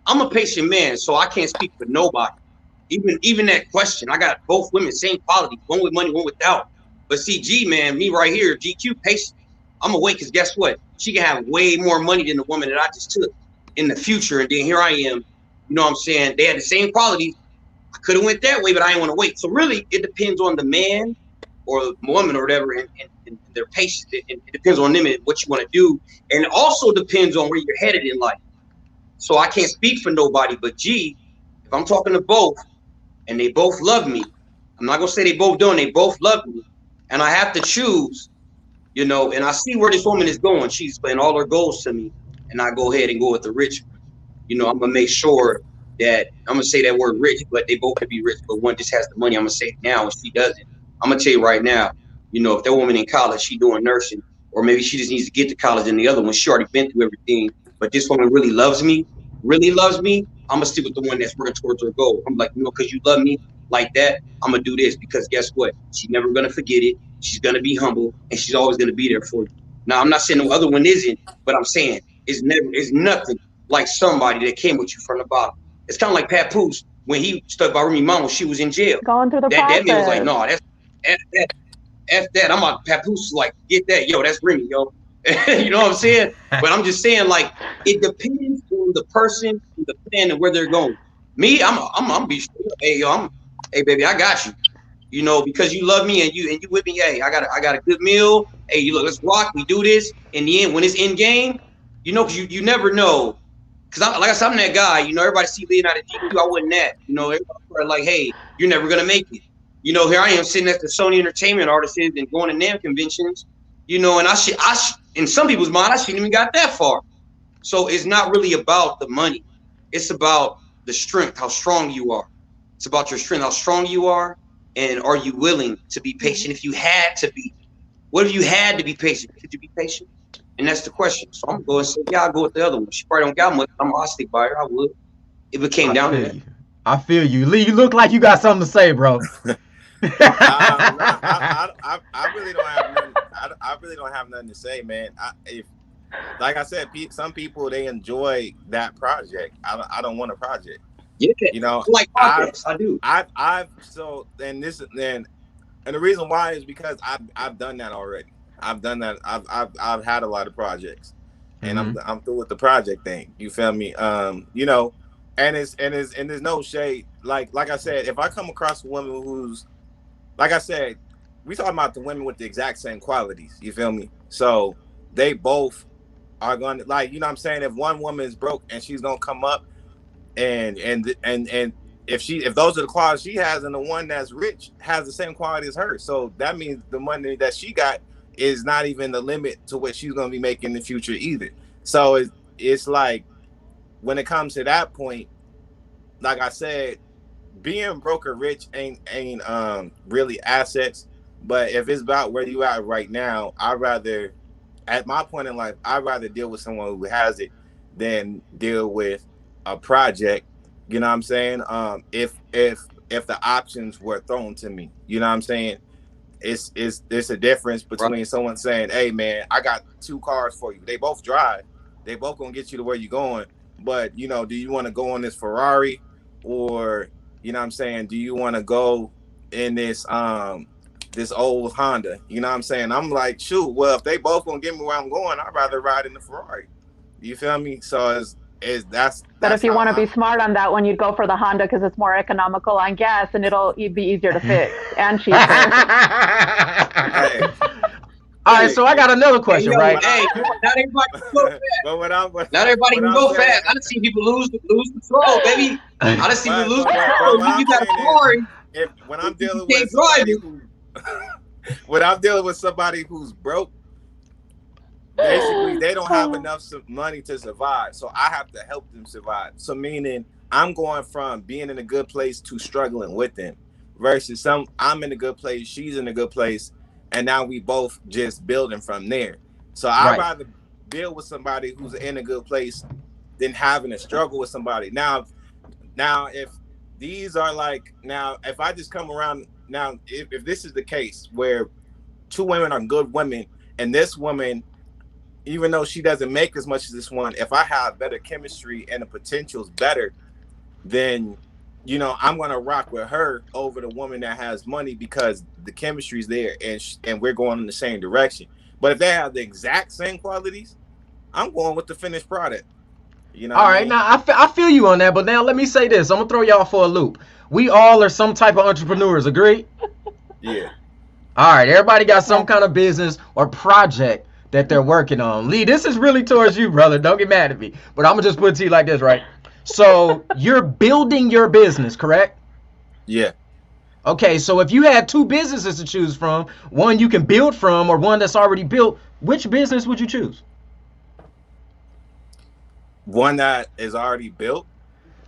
I'm a patient man, so I can't speak for nobody. Even that question, I got both women, same quality, one with money, one without. But see, G, man, me right here, GQ, patient. I'm gonna wait because guess what? She can have way more money than the woman that I just took in the future. And then here I am. You know what I'm saying? They had the same qualities. I could have went that way, but I didn't want to wait. So really, it depends on the man or the woman or whatever, and their patience. It depends on them and what you want to do, and it also depends on where you're headed in life. So I can't speak for nobody, but G, if I'm talking to both and they both love me, I'm not gonna say they both don't. They both love me, and I have to choose, you know. And I see where this woman is going. She's explaining all her goals to me, and I go ahead and go with the rich one. You know, I'm gonna make sure that I'm gonna say that word rich, but they both could be rich. But one just has the money. I'm gonna say it now, and she doesn't. I'm gonna tell you right now. You know, if that woman in college, she doing nursing, or maybe she just needs to get to college, and the other one, she already been through everything. But this woman really loves me, really loves me. I'm gonna stick with the one that's working towards her goal. I'm like, you know, because you love me like that, I'm gonna do this because guess what? She's never gonna forget it. She's gonna be humble, and she's always gonna be there for you. Now, I'm not saying the other one isn't, but I'm saying it's nothing like somebody that came with you from the bottom. It's kind of like Papoose when he stuck by Remy Ma when she was in jail.
Going through the
That man was like,
process.
no, that's F that. I'm on Papoose like, get that, yo, that's Remy, yo. You know what I'm saying? But I'm just saying, like, it depends on the person, the plan, and where they're going. Me, I'm be straight up. Hey, yo, hey, baby, I got you. You know, because you love me and you with me. Hey, I got a good meal. Hey, you look, let's rock. We do this. In the end, when it's in game, you know, because you never know. Because like I said, I'm that guy. You know, everybody see Leonidas GQ. I wasn't that. You know, everybody are like, hey, you're never gonna make it. You know, here I am sitting at the Sony Entertainment Artists and going to NAMM conventions. You know, and in some people's mind, I shouldn't even got that far. So it's not really about the money. It's about the strength, how strong you are. It's about your strength, how strong you are, and are you willing to be patient? If you had to be, what if you had to be patient? Could you be patient? And that's the question. So I'm going to say, yeah, I'll go with the other one. She probably don't got much. I'll stick by her. I would. If it came
I
down to
feel
that.
you. I feel you. Lee, you look like you got something to say, bro.
I really don't have nothing. I really don't have nothing to say, man. If like I said, some people they enjoy that project. I don't want a project.
Yeah,
You know,
I like podcasts. I do.
I've so and this and the reason why is because I've done that already. I've done that. I've had a lot of projects, and I'm through with the project thing. You feel me? You know, and there's no shade. Like I said, if I come across a woman who's like I said, we talking about the women with the exact same qualities. You feel me? So they both are going to like, you know what I'm saying? If one woman is broke and she's gonna come up and if those are the qualities she has and the one that's rich has the same quality as her. So that means the money that she got is not even the limit to what she's gonna be making in the future either. So it's like when it comes to that point, like I said, being broke or rich ain't really assets. But if it's about where you at right now, I'd rather, at my point in life, I'd rather deal with someone who has it than deal with a project. You know what I'm saying? If the options were thrown to me, you know what I'm saying? It's a difference
Right.
between someone saying, "Hey man, I got 2 cars for you. They both drive. They both gonna get you to where you're going. But you know, do you want to go on this Ferrari or you know what I'm saying? Do you want to go in this old Honda? You know what I'm saying? I'm like, shoot. Well, if they both gonna get me where I'm going, I'd rather ride in the Ferrari. You feel me? So that's
But if you
how
want to
I.
be smart on that one, you'd go for the Honda because it's more economical on gas and it'll be easier to fix and cheaper.
Hey,
All right, so I got another
Hey,
question,
yo,
right?
hey, not everybody can go fast.
but
Not everybody
what
can
I'm
go
saying,
fast. I done seen people lose control, baby. I done seen people lose control.
what
You
I'm
got a
saying is,
car and
when I'm
you
dealing
can't
with
drive
somebody
it.
who, when I'm dealing with somebody who's broke, basically they don't have enough money to survive, so I have to help them survive. So meaning I'm going from being in a good place to struggling with them, versus I'm in a good place, she's in a good place, and now we both just building from there. So I'd
Right.
rather build with somebody who's in a good place than having to struggle with somebody. Now if these are like, now if I just come around now, if this is the case where 2 women are good women and this woman, even though she doesn't make as much as this one, if I have better chemistry and the potential's better, then I'm gonna rock with her over the woman that has money because the chemistry's there and we're going in the same direction. But if they have the exact same qualities, I'm going with the finished product. You know what
All
I
right,
mean?
now I feel you on that, but now let me say this. I'm gonna throw y'all for a loop. We all are some type of entrepreneurs, agree?
Yeah.
All right, everybody got some
Yes.
kind of business or project that they're working on. Lee, this is really towards you, brother. Don't get mad at me, but I'm gonna just put it to you like this, right? So you're building your business, correct?
Yeah.
Okay, so if you had two businesses to choose from, one you can build from or one that's already built, which business would you choose?
One that is already built.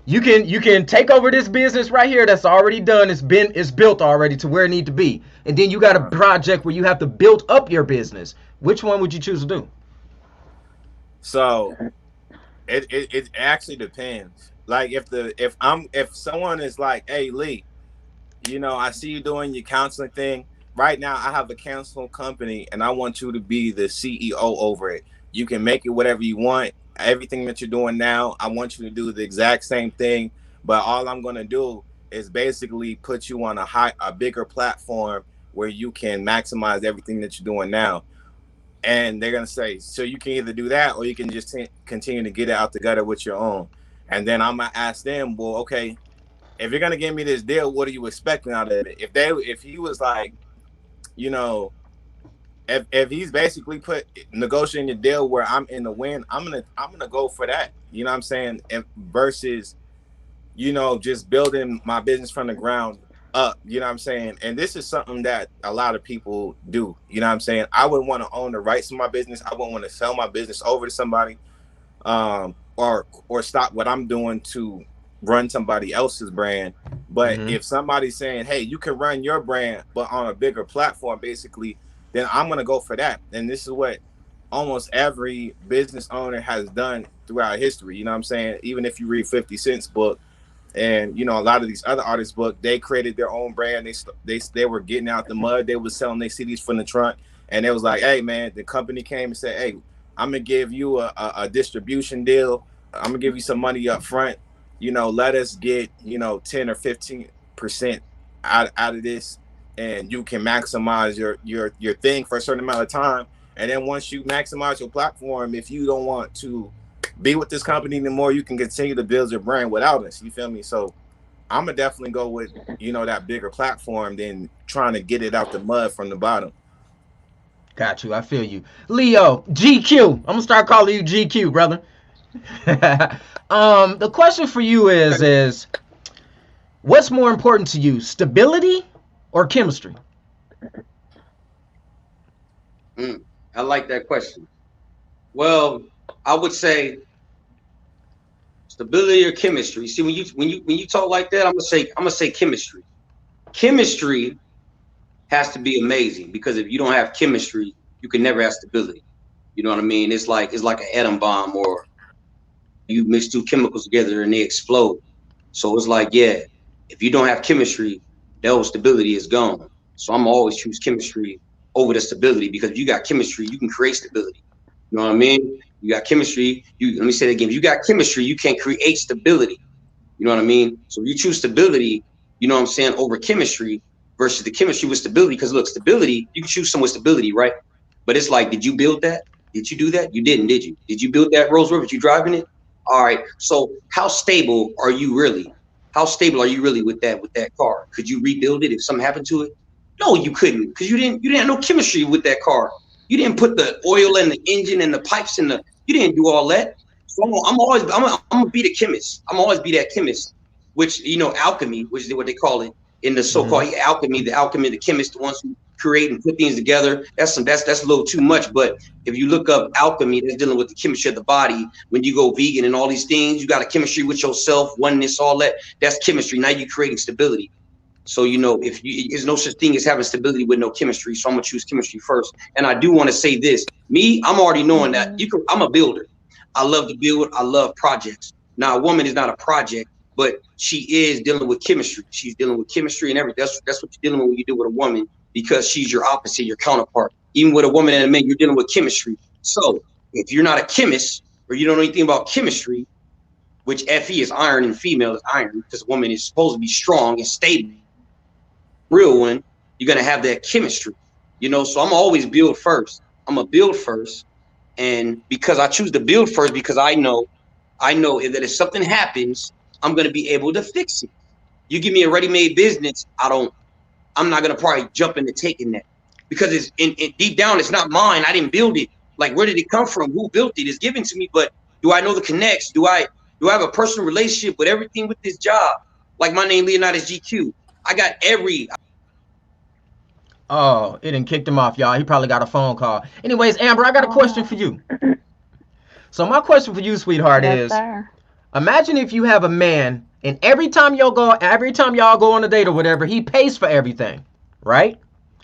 You can take over this business right here that's already done. It's built already to where it need to be. And then you got a
Uh,
project where you have to build up your business. Which one would you choose to do?
so it actually depends. Like if someone is like, hey Lee, I see you doing your counseling thing. Right now, I have a counseling company and I want you to be the CEO over it. You can make it whatever you want. Everything that you're doing now, I want you to do the exact same thing. But all I'm going to do is basically put you on a bigger platform where you can maximize everything that you're doing now. And they're going to say, so you can either do that or you can just continue to get it out the gutter with your own. And then I'm going to ask them, well, okay, if you're gonna give me this deal, what are you expecting out of it? If he was like, you know, if he's basically put negotiating a deal where I'm in the win, I'm gonna go for that. You know what I'm saying? And versus, just building my business from the ground up. You know what I'm saying? And this is something that a lot of people do. You know what I'm saying? I would want to own the rights to my business. I wouldn't want to sell my business over to somebody, or stop what I'm doing to run somebody else's brand. But
Mm-hmm.
if somebody's saying, hey, you can run your brand but on a bigger platform, basically, then I'm gonna go for that. And this is what almost every business owner has done throughout history. You know what I'm saying? Even if you read 50 Cent's book, and a lot of these other artists book, they created their own brand. They were getting out the mud. They was selling their CDs from the trunk, and it was like, hey man, the company came and said, hey, I'm gonna give you a distribution deal. I'm gonna give you some money up front. Let us get 10 or 15% out of this, and you can maximize your thing for a certain amount of time. And then once you maximize your platform, if you don't want to be with this company anymore, you can continue to build your brand without us. You feel me? So I'm gonna definitely go with that bigger platform than trying to get it out the mud from the bottom.
Got you. I feel you. Leo, GQ. I'm gonna start calling you GQ, brother. The question for you is what's more important to you, stability or chemistry?
I like that question. Well, I would say stability or chemistry. See, when you talk like that, I'm gonna say chemistry. Chemistry has to be amazing because if you don't have chemistry, you can never have stability. You know what I mean? It's like an atom bomb, or you mix two chemicals together and they explode. So it's like, yeah, if you don't have chemistry, that whole stability is gone. So I'm always choose chemistry over the stability because if you got chemistry, you can create stability. You know what I mean? You got chemistry. Let me say that again. If you got chemistry, you can create stability. You know what I mean? So you choose stability, you know what I'm saying, over chemistry versus the chemistry with stability. Because look, stability, you can choose some with stability, right? But it's like, did you build that? Did you do that? You didn't, did you? Did you build that Rolls Royce? You driving it? All right. So how stable are you really? How stable are you really with that car? Could you rebuild it if something happened to it? No, you couldn't, because you didn't have no chemistry with that car. You didn't put the oil in the engine and the pipes in the. You didn't do all that. So I'm gonna be the chemist. I'm always be that chemist, which alchemy, which is what they call it in the
Mm-hmm.
so-called alchemy, the chemists, the ones who create and put things together. That's a little too much. But if you look up alchemy, that's dealing with the chemistry of the body. When you go vegan and all these things, you got a chemistry with yourself, oneness, all that. That's chemistry. Now you're creating stability. So if there's no such thing as having stability with no chemistry. So I'm gonna choose chemistry first. And I do want to say this: me, I'm already knowing that
Mm-hmm.
I'm a builder. I love to build. I love projects. Now, a woman is not a project, but she is dealing with chemistry. She's dealing with chemistry and everything. That's what you're dealing with when you deal with a woman, because she's your opposite, your counterpart. Even with a woman and a man, you're dealing with chemistry. So if you're not a chemist or you don't know anything about chemistry, which Fe is iron and female is iron, because a woman is supposed to be strong and stable. Real one, you're gonna have that chemistry, So I'm always build first. I'm a build first, and because I choose to build first, because I know that if something happens, I'm gonna be able to fix it. You give me a ready-made business, I'm not gonna probably jump into taking that, because it's in deep down, it's not mine. I didn't build it. Like, where did it come from? Who built it? It's given to me, but do I know the connects? Do I have a personal relationship with everything with this job? Like, my name Leonidas GQ. I got every
Oh, it didn't kicked him off, y'all. He probably got a phone call. Anyways, Amber, I got a
Oh
question for
no.
you. So my question for you, sweetheart,
Yes,
is
sir.
imagine if you have a man and every time y'all go on a date or whatever, he pays for everything, right?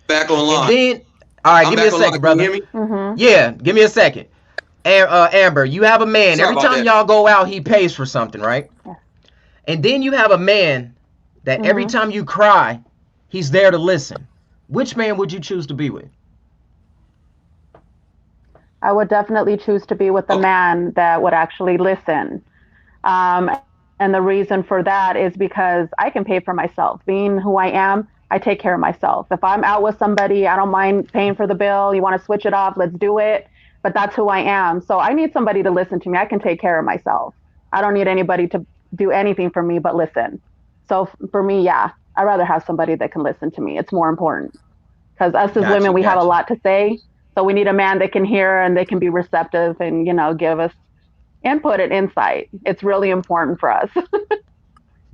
back
And
online.
then, all right,
I'm
give me a
back online.
second,
Can you
brother.
hear me?
Mhm.
Yeah, give me a second. Amber, you have a man.
Sorry
Every
about
time
that.
y'all go out, he pays for something, right?
Yes.
And then you have a man that every
Mhm.
time you cry, he's there to listen. Which man would you choose to be with?
I would definitely choose to be with a
Okay.
man that would actually listen. And the reason for that is because I can pay for myself. Being who I am, I take care of myself. If I'm out with somebody, I don't mind paying for the bill. You want to switch it off? Let's do it. But that's who I am. So I need somebody to listen to me. I can take care of myself. I don't need anybody to do anything for me but listen. So for me, yeah, I'd rather have somebody that can listen to me. It's more important because us as
Got
women,
you,
we have a
got you.
lot to say. So we need a man that can hear and they can be receptive and, give us input and insight. It's really important for us.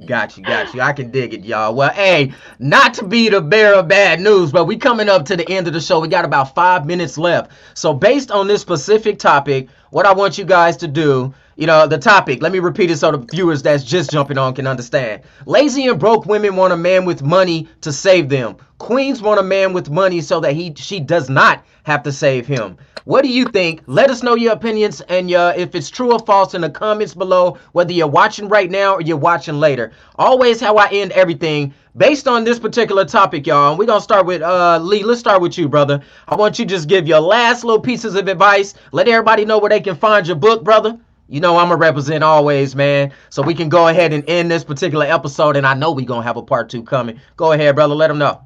Got you, got you. I can dig it, y'all. Well, hey, not to be the bearer of bad news, but we coming up to the end of the show. We got about 5 minutes left. So based on this specific topic, what I want you guys to do, the topic, let me repeat it so the viewers that's just jumping on can understand. Lazy and broke women want a man with money to save them. Queens want a man with money so that she does not have to save him. What do you think? Let us know your opinions and if it's true or false in the comments below, whether you're watching right now or you're watching later. Always how I end everything based on this particular topic, y'all. And we're going to start with Lee. Let's start with you, brother. I want you to just give your last little pieces of advice. Let everybody know where they can find your book, brother. You know I'm a represent always, man. So we can go ahead and end this particular episode, and I know we're going to have a part 2 coming. Go ahead, brother. Let them know.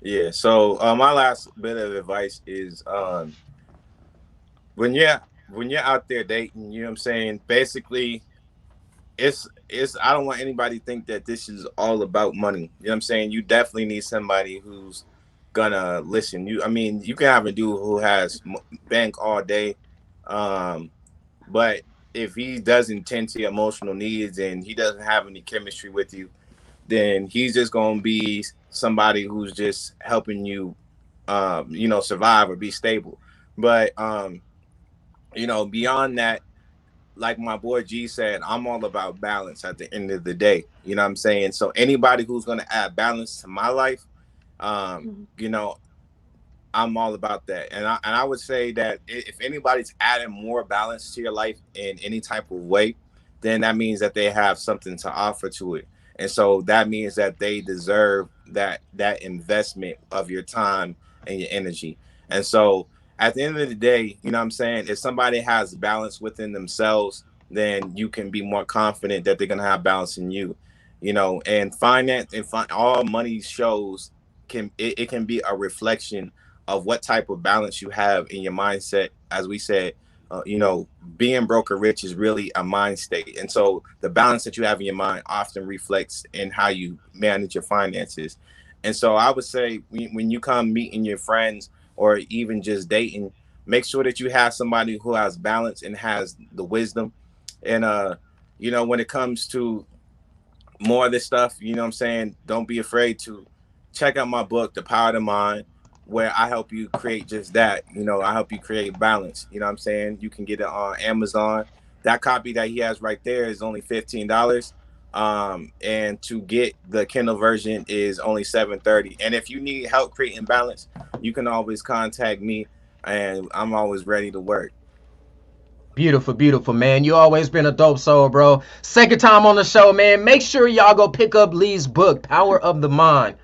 Yeah. So my last bit of advice is when you're out there dating, you know what I'm saying? Basically, it's I don't want anybody to think that this is all about money. You know what I'm saying? You definitely need somebody who's gonna listen. You can have a dude who has bank all day, um, but if he doesn't tend to your emotional needs and he doesn't have any chemistry with you, then he's just gonna be somebody who's just helping you, survive or be stable. But beyond that, like my boy G said, I'm all about balance at the end of the day. You know what I'm saying? So anybody who's gonna add balance to my life, um, you know, I'm all about that. And I would say that if anybody's adding more balance to your life in any type of way, then that means that they have something to offer to it. And so that means that they deserve that investment of your time and your energy. And so at the end of the day, you know what I'm saying, if somebody has balance within themselves, then you can be more confident that they're gonna have balance in you. And finance and all money shows it can be a reflection of what type of balance you have in your mindset. As we said, being broke or rich is really a mind state. And so the balance that you have in your mind often reflects in how you manage your finances. And so I would say when you come meeting your friends or even just dating, make sure that you have somebody who has balance and has the wisdom. And, when it comes to more of this stuff, you know what I'm saying? Don't be afraid to check out my book, The Power of the Mind, where I help you create just that. I help you create balance. You know what I'm saying? You can get it on Amazon. That copy that he has right there is only $15. And to get the Kindle version is only $7.30. And if you need help creating balance, you can always contact me and I'm always ready to work.
Beautiful, beautiful, man. You always been a dope soul, bro. Second time on the show, man. Make sure y'all go pick up Lee's book, Power of the Mind.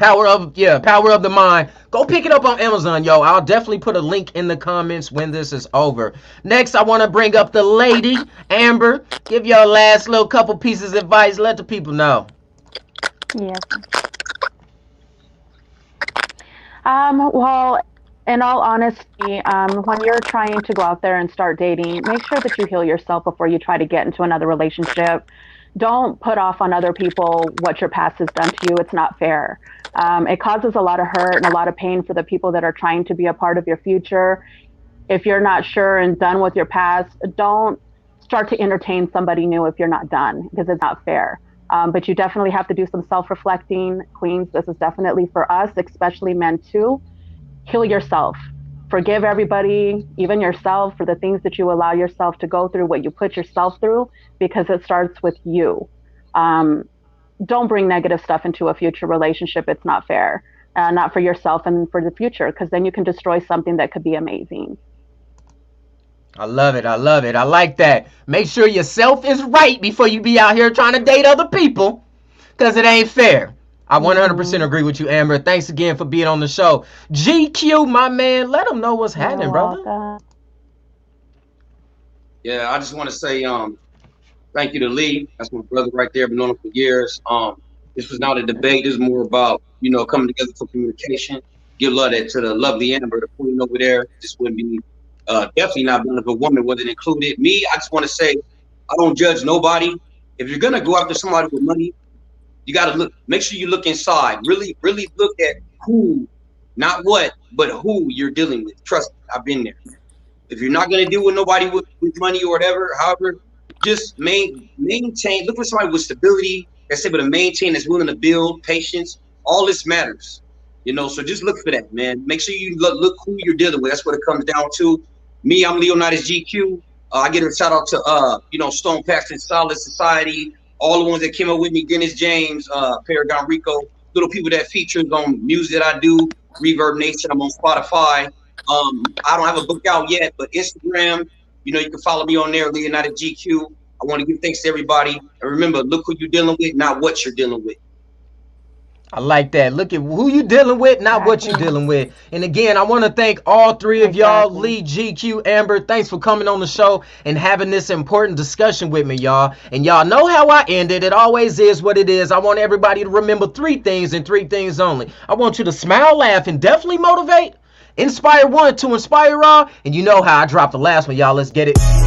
Power of the Mind. Go pick it up on Amazon, yo. I'll definitely put a link in the comments when this is over. Next, I want to bring up the lady, Amber. Give your last little couple pieces of advice. Let the people know.
Yes. Well, in all honesty, when you're trying to go out there and start dating, make sure that you heal yourself before you try to get into another relationship. Don't put off on other people what your past has done to you. It's not fair. It causes a lot of hurt and a lot of pain for the people that are trying to be a part of your future. If you're not sure and done with your past, don't start to entertain somebody new if you're not done, because it's not fair. But you definitely have to do some self reflecting. Queens, this is definitely for us, especially men too. Heal yourself. Forgive everybody, even yourself, for the things that you allow yourself to go through, what you put yourself through, because it starts with you. Um, don't bring negative stuff into a future relationship. It's not fair, not for yourself and for the future, because then you can destroy something that could be amazing.
I love it. I love it. I like that. Make sure yourself is right before you be out here trying to date other people, because it ain't fair. I 100%
Mm-hmm.
agree with you, Amber. Thanks again for being on the show. GQ, my man, let them know what's
You're
happening, brother.
welcome.
Yeah, I just want to say thank you to Lee. That's my brother right there. Been known him for years. This was not a debate. This is more about coming together for communication. Give love to the lovely Amber, the queen over there. This wouldn't be definitely not being if a woman wasn't included. Me, I just want to say I don't judge nobody. If you're gonna go after somebody with money, you gotta look. Make sure you look inside. Really, really look at who, not what, but who you're dealing with. Trust me, I've been there. If you're not going to deal with nobody with money or whatever, however, just maintain. Look for somebody with stability that's able to maintain, that's willing to build, patience. All this matters, So just look for that, man. Make sure you look who you're dealing with. That's what it comes down to. Me, I'm Leonidas GQ. I get a shout out to Stone Pastor Salas Society, all the ones that came up with me, Dennis James, Paragon Rico, little people that features on music that I do, Reverb Nation. I'm on Spotify. I don't have a book out yet, but Instagram, you can follow me on there, Leonidas GQ. I want to give thanks to everybody. And remember, look who you're dealing with, not what you're dealing with.
I like that. Look at who you dealing with, not what you
Exactly.
dealing with. And again, I want to thank all three of y'all,
Exactly.
Lee, GQ, Amber. Thanks for coming on the show and having this important discussion with me, y'all. And y'all know how I end it. It always is what it is. I want everybody to remember three things and three things only. I want you to smile, laugh, and definitely motivate. Inspire one to inspire all. And you know how I dropped the last one, y'all. Let's get it.